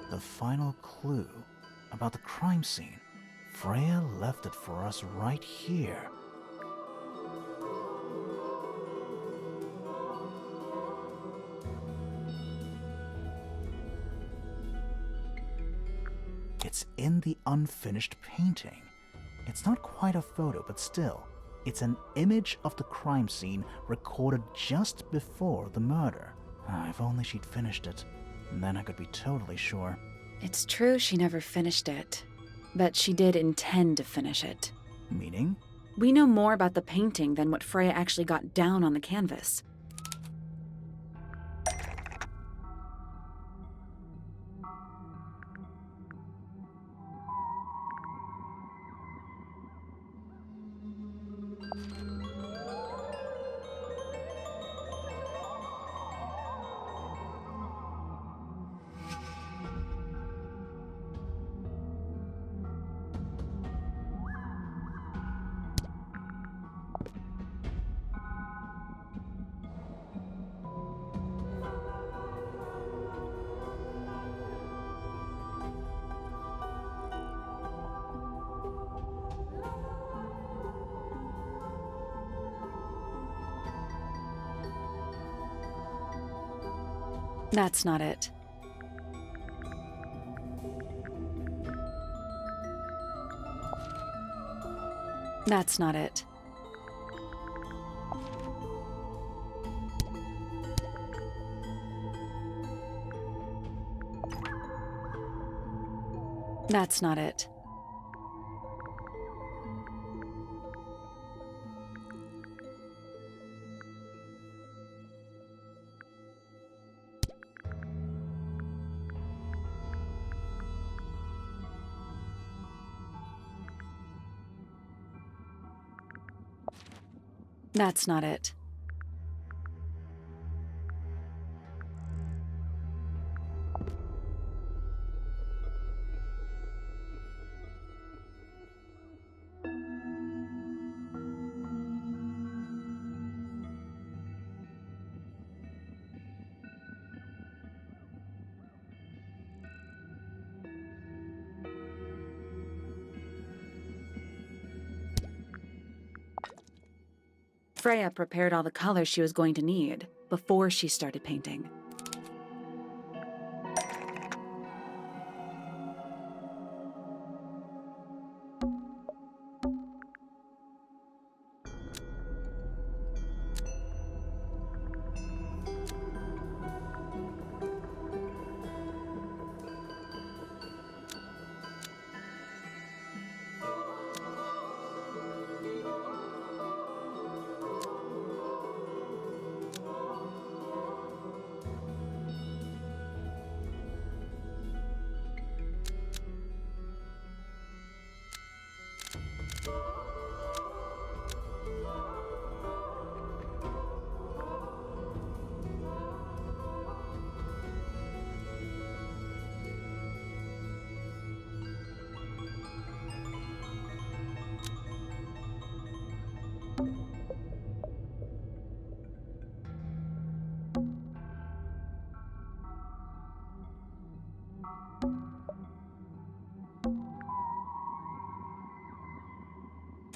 Speaker 1: The final clue about the crime scene. Freya left it for us right here. It's in the unfinished painting. It's not quite a photo, but still, it's an image of the crime scene recorded just before the murder. If only she'd finished it. And then I could be totally sure.
Speaker 2: It's true she never finished it, but she did intend to finish it.
Speaker 1: Meaning?
Speaker 2: We know more about the painting than what Freya actually got down on the canvas. That's not it. That's not it. That's not it. That's not it. Freya prepared all the colors she was going to need before she started painting.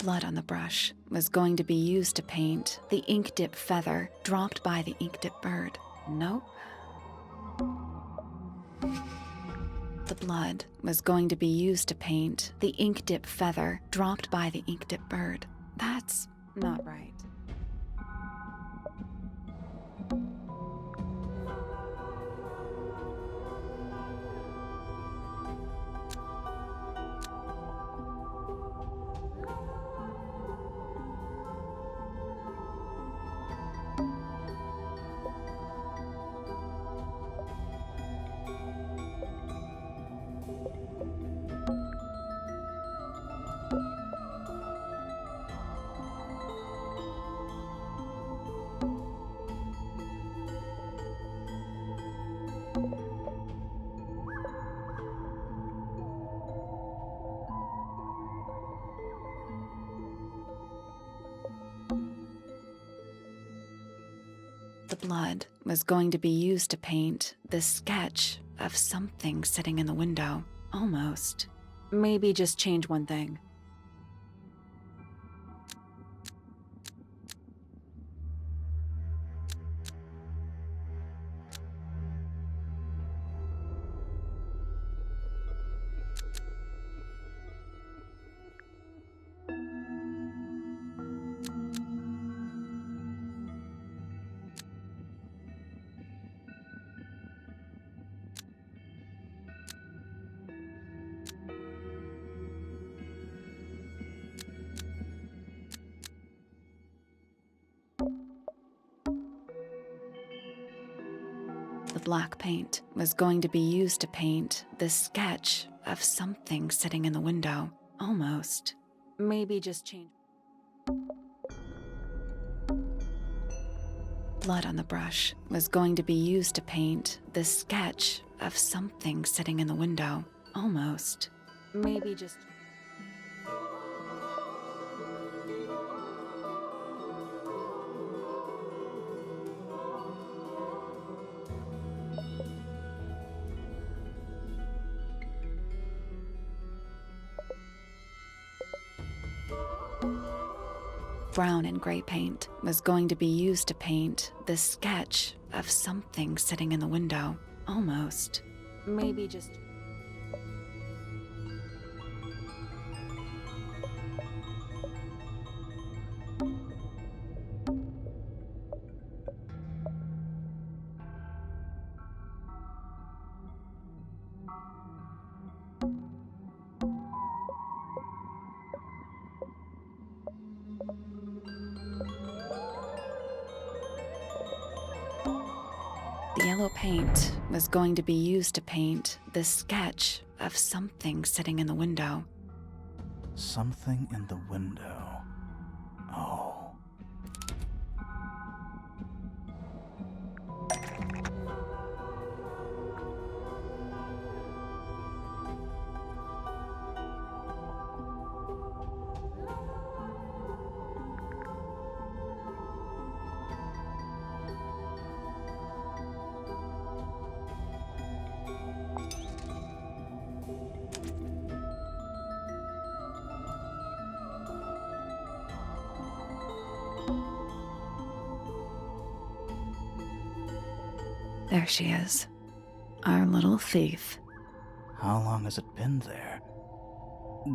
Speaker 2: Blood on the brush was going to be used to paint the ink dip feather dropped by the ink dip bird. Nope. The blood was going to be used to paint the ink dip feather dropped by the ink dip bird. That's not right. The blood was going to be used to paint the sketch of something sitting in the window. Almost. Maybe just change one thing. black paint was going to be used to paint this sketch of something sitting in the window. Almost. Maybe just change. Blood on the brush was going to be used to paint this sketch of something sitting in the window. Almost. Maybe just... Brown and gray paint was going to be used to paint this sketch of something sitting in the window. Almost. Maybe just... The yellow paint was going to be used to paint this sketch of something sitting in the window.
Speaker 1: Something in the window. Oh.
Speaker 2: There she is. Our little thief.
Speaker 1: How long has it been there?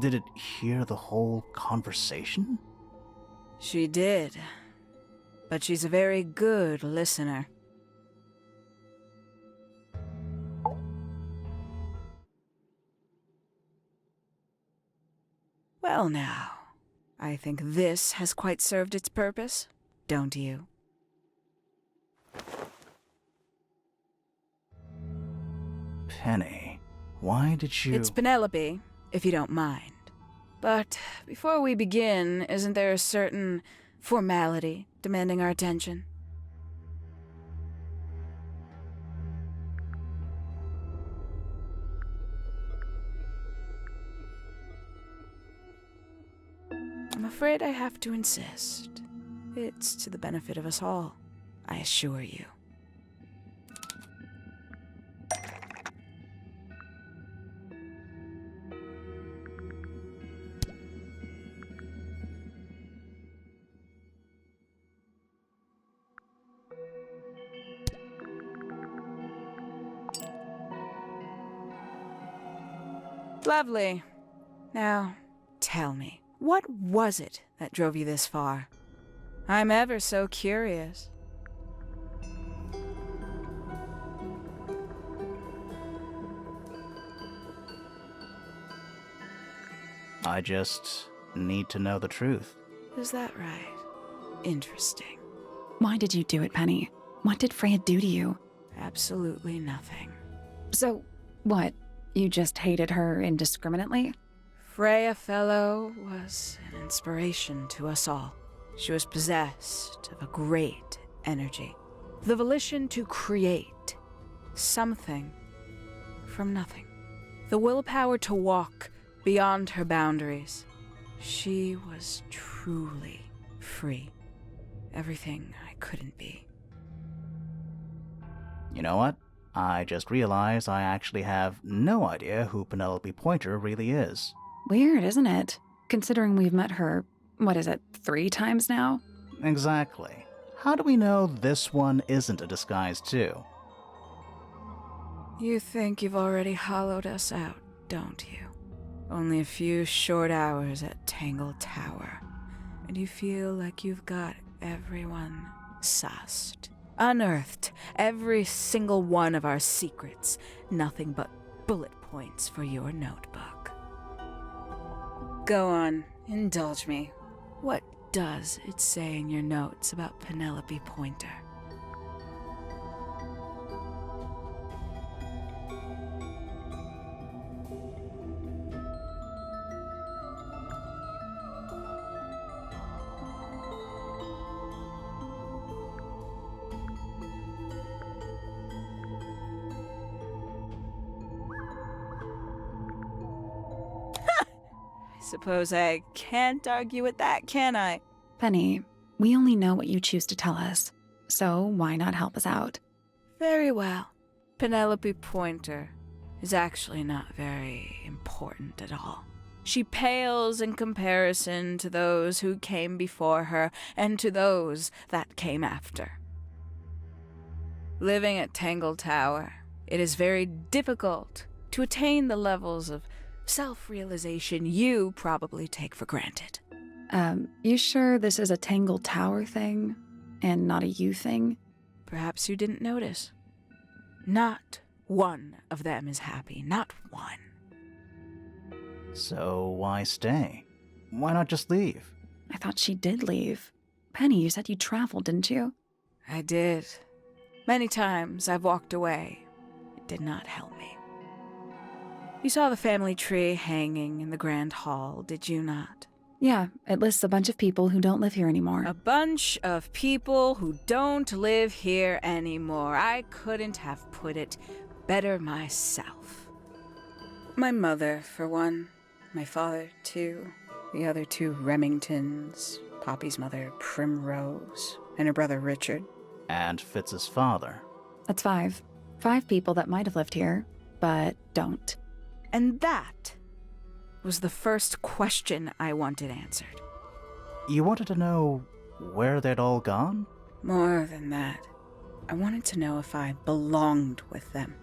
Speaker 1: Did it hear the whole conversation?
Speaker 8: She did. But she's a very good listener. Well now, I think this has quite served its purpose, don't you?
Speaker 1: Penny, why did you...
Speaker 8: It's Penelope, if you don't mind. But before we begin, isn't there a certain formality demanding our attention? I'm afraid I have to insist. It's to the benefit of us all, I assure you. Lovely. Now, tell me, what was it that drove you this far? I'm ever so curious.
Speaker 1: I just need to know the truth.
Speaker 8: Is that right? Interesting.
Speaker 2: Why did you do it, Penny? What did Freya do to you?
Speaker 8: Absolutely nothing.
Speaker 2: So, what? You just hated her indiscriminately?
Speaker 8: Freya Fellow was an inspiration to us all. She was possessed of a great energy. The volition to create something from nothing. The willpower to walk beyond her boundaries. She was truly free. Everything I couldn't be.
Speaker 1: You know what? I just realized I actually have no idea who Penelope Pointer really is.
Speaker 2: Weird, isn't it? Considering we've met her, 3 times now?
Speaker 1: Exactly. How do we know this one isn't a disguise too?
Speaker 8: You think you've already hollowed us out, don't you? Only a few short hours at Tangle Tower, and you feel like you've got everyone sussed. Unearthed every single one of our secrets. Nothing but bullet points for your notebook. Go on, indulge me. What does it say in your notes about Penelope Pointer? Suppose I can't argue with that, can I?
Speaker 2: Penny, we only know what you choose to tell us, so why not help us out?
Speaker 8: Very well. Penelope Pointer is actually not very important at all. She pales in comparison to those who came before her and to those that came after. Living at Tangle Tower, it is very difficult to attain the levels of self-realization you probably take for granted.
Speaker 2: You sure this is a Tangle Tower thing and not a you thing?
Speaker 8: Perhaps you didn't notice. Not one of them is happy, not one.
Speaker 1: So why stay? Why not just leave?
Speaker 2: I thought she did leave. Penny, you said you traveled, didn't you?
Speaker 8: I did. Many times I've walked away. It did not help me. You saw the family tree hanging in the grand hall, did you not?
Speaker 2: Yeah, it lists a bunch of people who don't live here anymore.
Speaker 8: A bunch of people who don't live here anymore. I couldn't have put it better myself. My mother, for one. My father, too. The other two Remingtons. Poppy's mother, Primrose. And her brother, Richard.
Speaker 1: And Fitz's father.
Speaker 2: That's 5. 5 people that might have lived here, but don't.
Speaker 8: And that was the first question I wanted answered.
Speaker 1: You wanted to know where they'd all gone?
Speaker 8: More than that. I wanted to know if I belonged with them.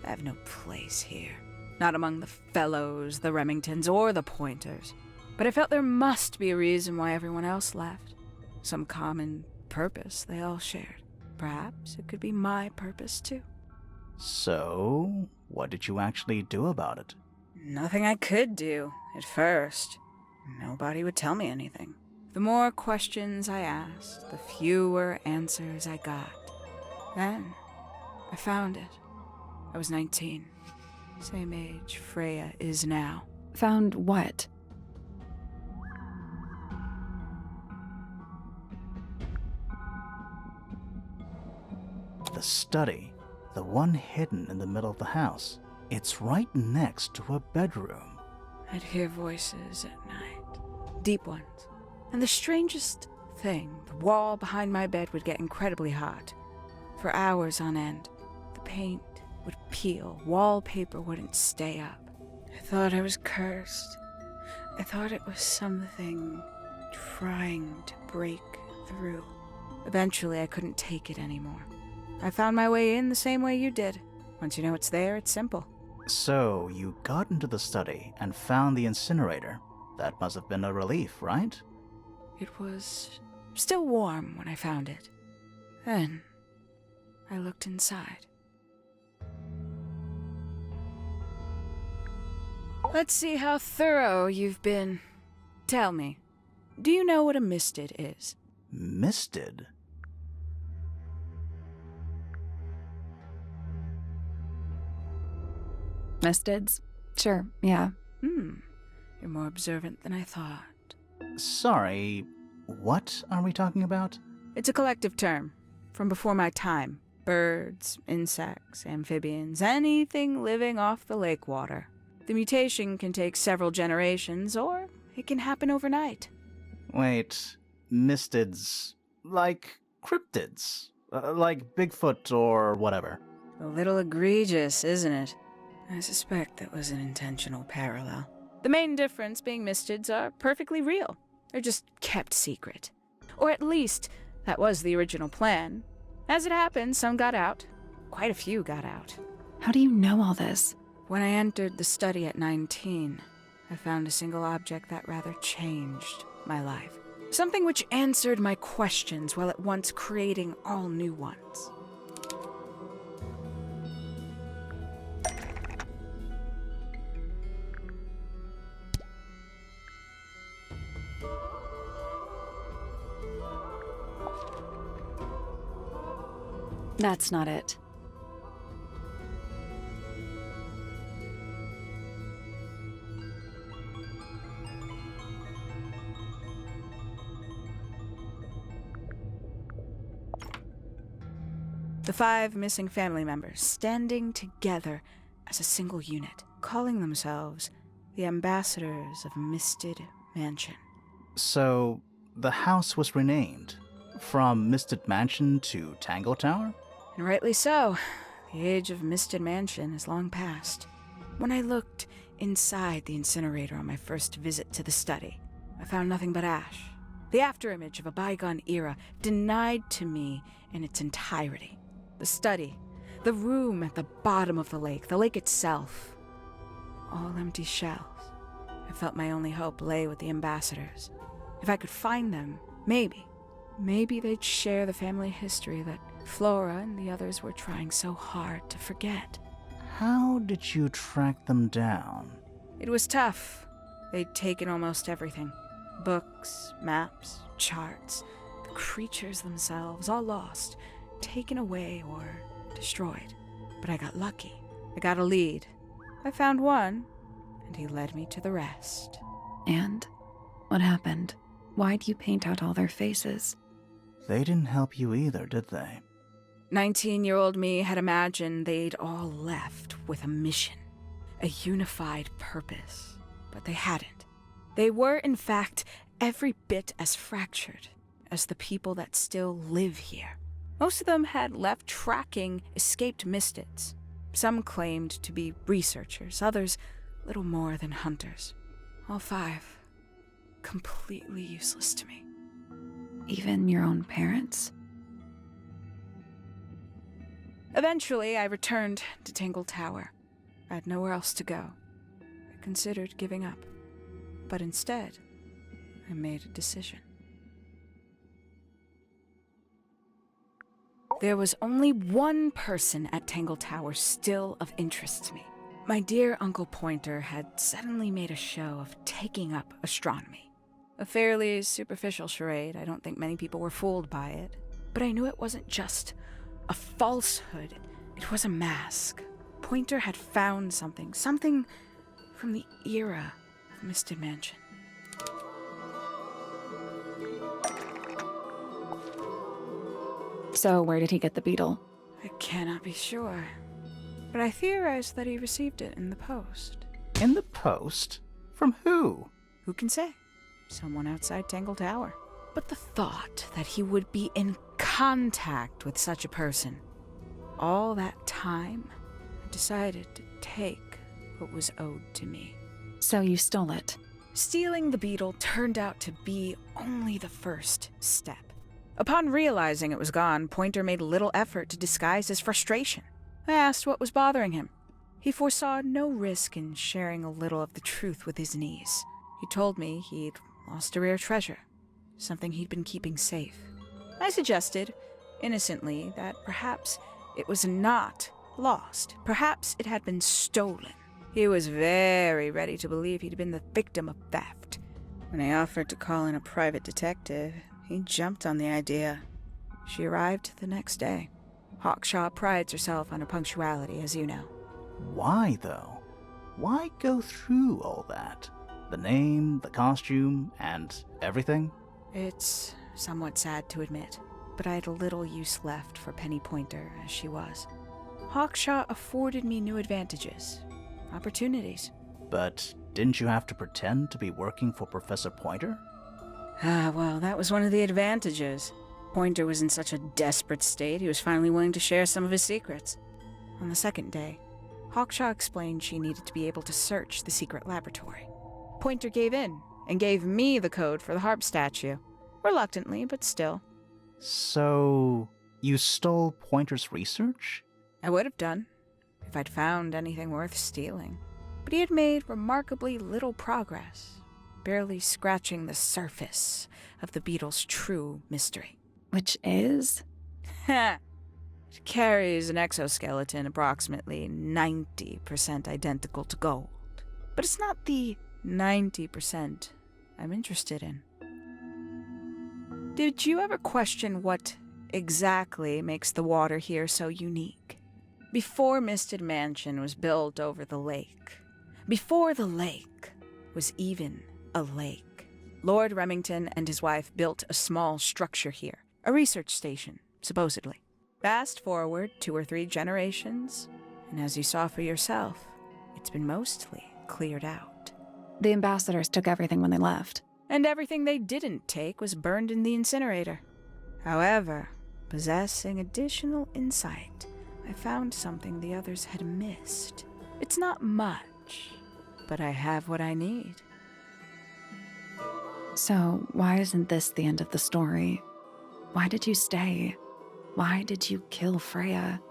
Speaker 8: I have no place here. Not among the Fellows, the Remingtons, or the Pointers. But I felt there must be a reason why everyone else left. Some common purpose they all shared. Perhaps it could be my purpose, too.
Speaker 1: So, what did you actually do about it?
Speaker 8: Nothing I could do, at first. Nobody would tell me anything. The more questions I asked, the fewer answers I got. Then, I found it. I was 19. Same age Freya is now.
Speaker 2: Found what?
Speaker 1: The study. The one hidden in the middle of the house. It's right next to a bedroom.
Speaker 8: I'd hear voices at night. Deep ones. And the strangest thing, the wall behind my bed would get incredibly hot. For hours on end. The paint would peel. Wallpaper wouldn't stay up. I thought I was cursed. I thought it was something trying to break through. Eventually, I couldn't take it anymore. I found my way in the same way you did. Once you know it's there, it's simple.
Speaker 1: So, you got into the study and found the incinerator. That must have been a relief, right?
Speaker 8: It was still warm when I found it. Then, I looked inside. Let's see how thorough you've been. Tell me, do you know what a misted is?
Speaker 1: Misted?
Speaker 2: Mistids? Sure, yeah.
Speaker 8: You're more observant than I thought.
Speaker 1: Sorry, what are we talking about?
Speaker 8: It's a collective term, from before my time. Birds, insects, amphibians, anything living off the lake water. The mutation can take several generations, or it can happen overnight.
Speaker 1: Wait, mistids, like cryptids, like Bigfoot or whatever.
Speaker 8: A little egregious, isn't it? I suspect that was an intentional parallel. The main difference being mistids are perfectly real. They're just kept secret. Or at least, that was the original plan. As it happened, some got out. Quite a few got out.
Speaker 2: How do you know all this?
Speaker 8: When I entered the study at 19, I found a single object that rather changed my life. Something which answered my questions while at once creating all new ones.
Speaker 2: That's not it.
Speaker 8: The 5 missing family members standing together as a single unit, calling themselves The ambassadors of Misted Mansion.
Speaker 1: So, the house was renamed from Misted Mansion to Tangle Tower?
Speaker 8: And rightly so. The age of Misted Mansion is long past. When I looked inside the incinerator on my first visit to the study, I found nothing but ash. The afterimage of a bygone era, denied to me in its entirety. The study, the room at the bottom of the lake itself, all empty shells. I felt my only hope lay with the ambassadors. If I could find them, maybe they'd share the family history that Flora and the others were trying so hard to forget.
Speaker 1: How did you track them down?
Speaker 8: It was tough. They'd taken almost everything. Books, maps, charts, the creatures themselves, all lost, taken away or destroyed. But I got lucky. I got a lead. I found one, and he led me to the rest.
Speaker 2: And? What happened? Why'd you paint out all their faces?
Speaker 1: They didn't help you either, did they?
Speaker 8: 19-year-old me had imagined they'd all left with a mission, a unified purpose, but they hadn't. They were, in fact, every bit as fractured as the people that still live here. Most of them had left tracking escaped mystics. Some claimed to be researchers, others little more than hunters. All 5, completely useless to me.
Speaker 2: Even your own parents?
Speaker 8: Eventually, I returned to Tangle Tower. I had nowhere else to go. I considered giving up. But instead, I made a decision. There was only one person at Tangle Tower still of interest to me. My dear Uncle Pointer had suddenly made a show of taking up astronomy. A fairly superficial charade. I don't think many people were fooled by it. But I knew it wasn't just a falsehood. It was a mask. Pointer had found something from the era of Misted Mansion.
Speaker 2: So where did he get the beetle?
Speaker 8: I cannot be sure, but I theorize that he received it in the post.
Speaker 1: In the post? From who?
Speaker 8: Who can say? Someone outside Tangle Tower. But the thought that he would be in contact with such a person, all that time, I decided to take what was owed to me.
Speaker 2: So you stole it.
Speaker 8: Stealing the beetle turned out to be only the first step. Upon realizing it was gone, Pointer made little effort to disguise his frustration. I asked what was bothering him. He foresaw no risk in sharing a little of the truth with his niece. He told me he'd lost a rare treasure, something he'd been keeping safe. I suggested, innocently, that perhaps it was not lost. Perhaps it had been stolen. He was very ready to believe he'd been the victim of theft. When I offered to call in a private detective, he jumped on the idea. She arrived the next day. Hawkshaw prides herself on her punctuality, as you know.
Speaker 1: Why, though? Why go through all that? The name, the costume, and everything?
Speaker 8: It's somewhat sad to admit, but I had little use left for Penny Pointer as she was. Hawkshaw afforded me new advantages, opportunities.
Speaker 1: But didn't you have to pretend to be working for Professor Pointer?
Speaker 8: Well, that was one of the advantages. Pointer was in such a desperate state, he was finally willing to share some of his secrets. On the second day, Hawkshaw explained she needed to be able to search the secret laboratory. Pointer gave in and gave me the code for the harp statue. Reluctantly, but still.
Speaker 1: So, you stole Pointer's research?
Speaker 8: I would have done, if I'd found anything worth stealing. But he had made remarkably little progress, barely scratching the surface of the beetle's true mystery.
Speaker 2: Which is?
Speaker 8: It carries an exoskeleton approximately 90% identical to gold. But it's not the 90% I'm interested in. Did you ever question what exactly makes the water here so unique? Before Misted Mansion was built over the lake, before the lake was even a lake, Lord Remington and his wife built a small structure here, a research station, supposedly. Fast forward 2 or 3 generations, and as you saw for yourself, it's been mostly cleared out.
Speaker 2: The ambassadors took everything when they left.
Speaker 8: And everything they didn't take was burned in the incinerator. However, possessing additional insight, I found something the others had missed. It's not much, but I have what I need.
Speaker 2: So, why isn't this the end of the story? Why did you stay? Why did you kill Freya?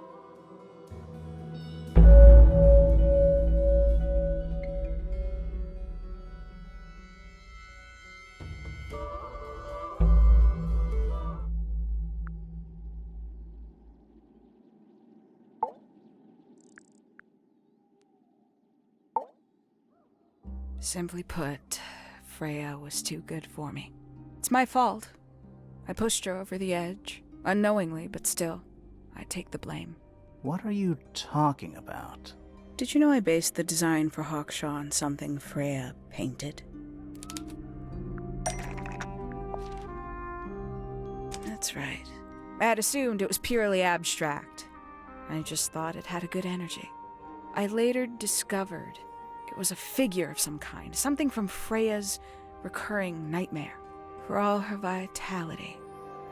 Speaker 8: Simply put, Freya was too good for me. It's my fault. I pushed her over the edge, unknowingly, but still, I take the blame.
Speaker 1: What are you talking about?
Speaker 8: Did you know I based the design for Hawkshaw on something Freya painted? That's right. I had assumed it was purely abstract. I just thought it had a good energy. I later discovered it was a figure of some kind, something from Freya's recurring nightmare. For all her vitality,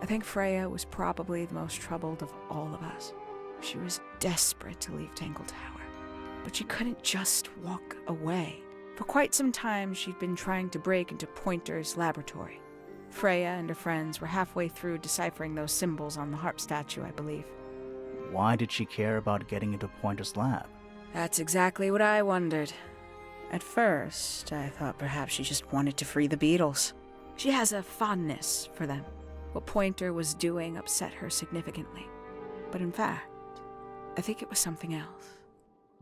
Speaker 8: I think Freya was probably the most troubled of all of us. She was desperate to leave Tangle Tower, but she couldn't just walk away. For quite some time, she'd been trying to break into Pointer's laboratory. Freya and her friends were halfway through deciphering those symbols on the harp statue, I believe.
Speaker 1: Why did she care about getting into Pointer's lab?
Speaker 8: That's exactly what I wondered. At first, I thought perhaps she just wanted to free the beetles. She has a fondness for them. What Pointer was doing upset her significantly. But in fact, I think it was something else.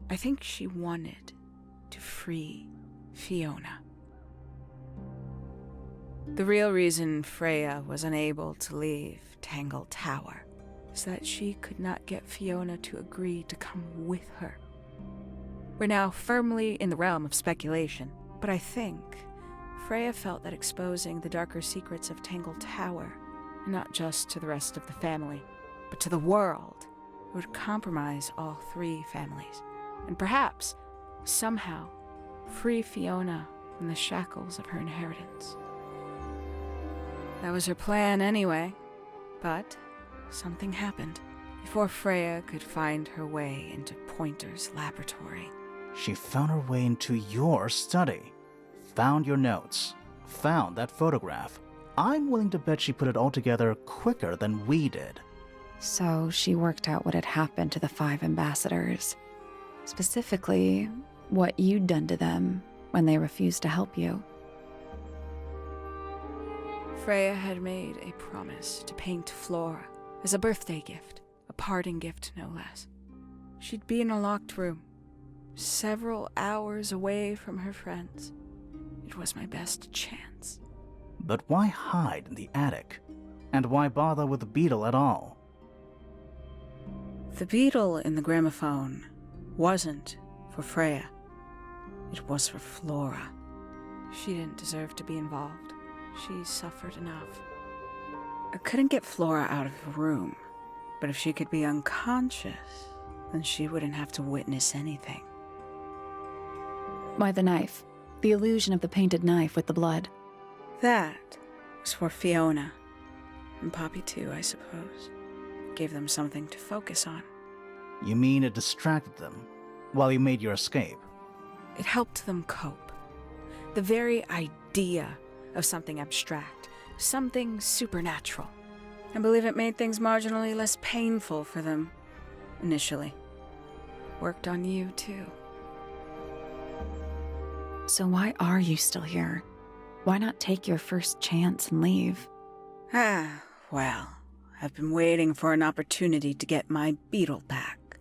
Speaker 8: I think she wanted to free Fiona. The real reason Freya was unable to leave Tangle Tower is that she could not get Fiona to agree to come with her. We're now firmly in the realm of speculation, but I think Freya felt that exposing the darker secrets of Tangle Tower, not just to the rest of the family, but to the world, would compromise all three families, and perhaps, somehow, free Fiona from the shackles of her inheritance. That was her plan anyway, but something happened before Freya could find her way into Pointer's laboratory.
Speaker 1: She found her way into your study, found your notes, found that photograph. I'm willing to bet she put it all together quicker than we did.
Speaker 2: So she worked out what had happened to the 5 ambassadors. Specifically, what you'd done to them when they refused to help you.
Speaker 8: Freya had made a promise to paint Flora as a birthday gift, a parting gift no less. She'd be in a locked room, several hours away from her friends. It was my best chance.
Speaker 1: But why hide in the attic? And why bother with the beetle at all?
Speaker 8: The beetle in the gramophone wasn't for Freya. It was for Flora. She didn't deserve to be involved. She suffered enough. I couldn't get Flora out of the room, but if she could be unconscious, then she wouldn't have to witness anything.
Speaker 2: Why the knife? The illusion of the painted knife with the blood.
Speaker 8: That was for Fiona. And Poppy too, I suppose. Gave them something to focus on.
Speaker 1: You mean it distracted them while you made your escape?
Speaker 8: It helped them cope. The very idea of something abstract, something supernatural. I believe it made things marginally less painful for them, initially. Worked on you, too.
Speaker 2: So why are you still here? Why not take your first chance and leave?
Speaker 8: Well, I've been waiting for an opportunity to get my beetle back.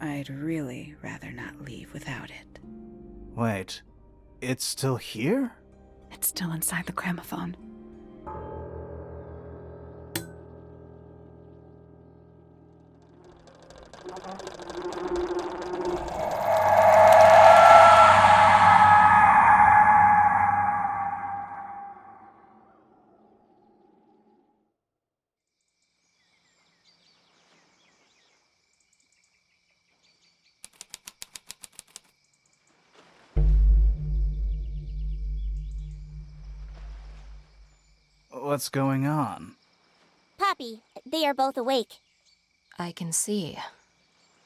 Speaker 8: I'd really rather not leave without it.
Speaker 1: Wait, it's still here?
Speaker 2: It's still inside the gramophone.
Speaker 1: What's going on?
Speaker 7: Poppy, they are both awake.
Speaker 3: I can see.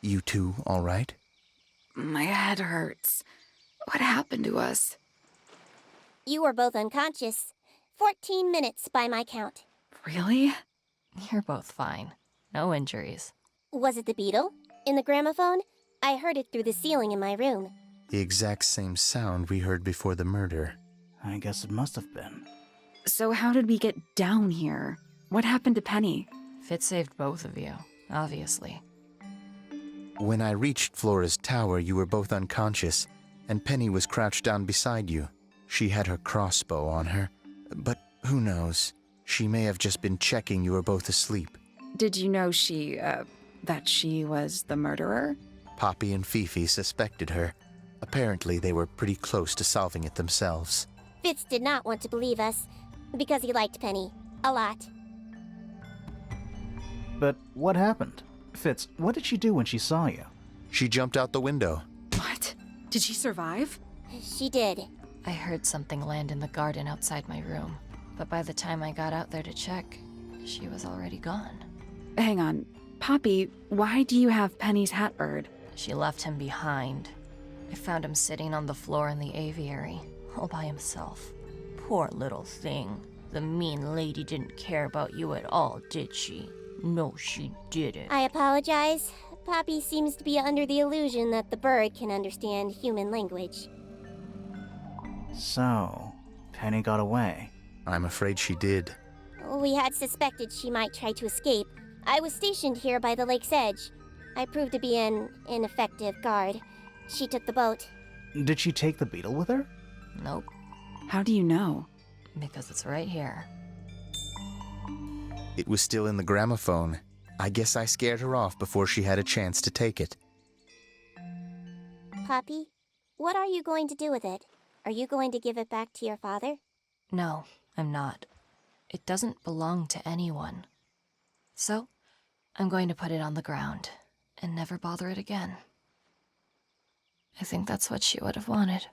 Speaker 9: You two all right?
Speaker 2: My head hurts. What happened to us?
Speaker 7: You were both unconscious. 14 minutes by my count.
Speaker 2: Really?
Speaker 3: You're both fine. No injuries.
Speaker 7: Was it the beetle? In the gramophone? I heard it through the ceiling in my room.
Speaker 9: The exact same sound we heard before the murder.
Speaker 1: I guess it must have been.
Speaker 2: So how did we get down here? What happened to Penny?
Speaker 3: Fitz saved both of you, obviously.
Speaker 9: When I reached Flora's tower, you were both unconscious, and Penny was crouched down beside you. She had her crossbow on her, but who knows? She may have just been checking you were both asleep.
Speaker 2: Did you know that she was the murderer?
Speaker 9: Poppy and Fifi suspected her. Apparently, they were pretty close to solving it themselves.
Speaker 7: Fitz did not want to believe us, because he liked Penny. A lot.
Speaker 1: But what happened? Fitz, what did she do when she saw you?
Speaker 9: She jumped out the window.
Speaker 2: What? Did she survive?
Speaker 7: She did.
Speaker 3: I heard something land in the garden outside my room, but by the time I got out there to check, she was already gone.
Speaker 2: Hang on. Poppy, why do you have Penny's hat bird?
Speaker 3: She left him behind. I found him sitting on the floor in the aviary, all by himself. Poor little thing. The mean lady didn't care about you at all, did she? No, she didn't.
Speaker 7: I apologize. Poppy seems to be under the illusion that the bird can understand human language.
Speaker 1: So, Penny got away.
Speaker 9: I'm afraid she did.
Speaker 7: We had suspected she might try to escape. I was stationed here by the lake's edge. I proved to be an ineffective guard. She took the boat.
Speaker 1: Did she take the beetle with her?
Speaker 3: Nope,
Speaker 2: How do you know?
Speaker 3: because it's right here.
Speaker 9: It was still in the gramophone. I guess I scared her off before she had a chance to take it.
Speaker 7: Poppy, what are you going to do with it? Are you going to give it back to your father?
Speaker 3: No, I'm not. It doesn't belong to anyone. So, I'm going to put it on the ground and never bother it again. I think that's what she would have wanted.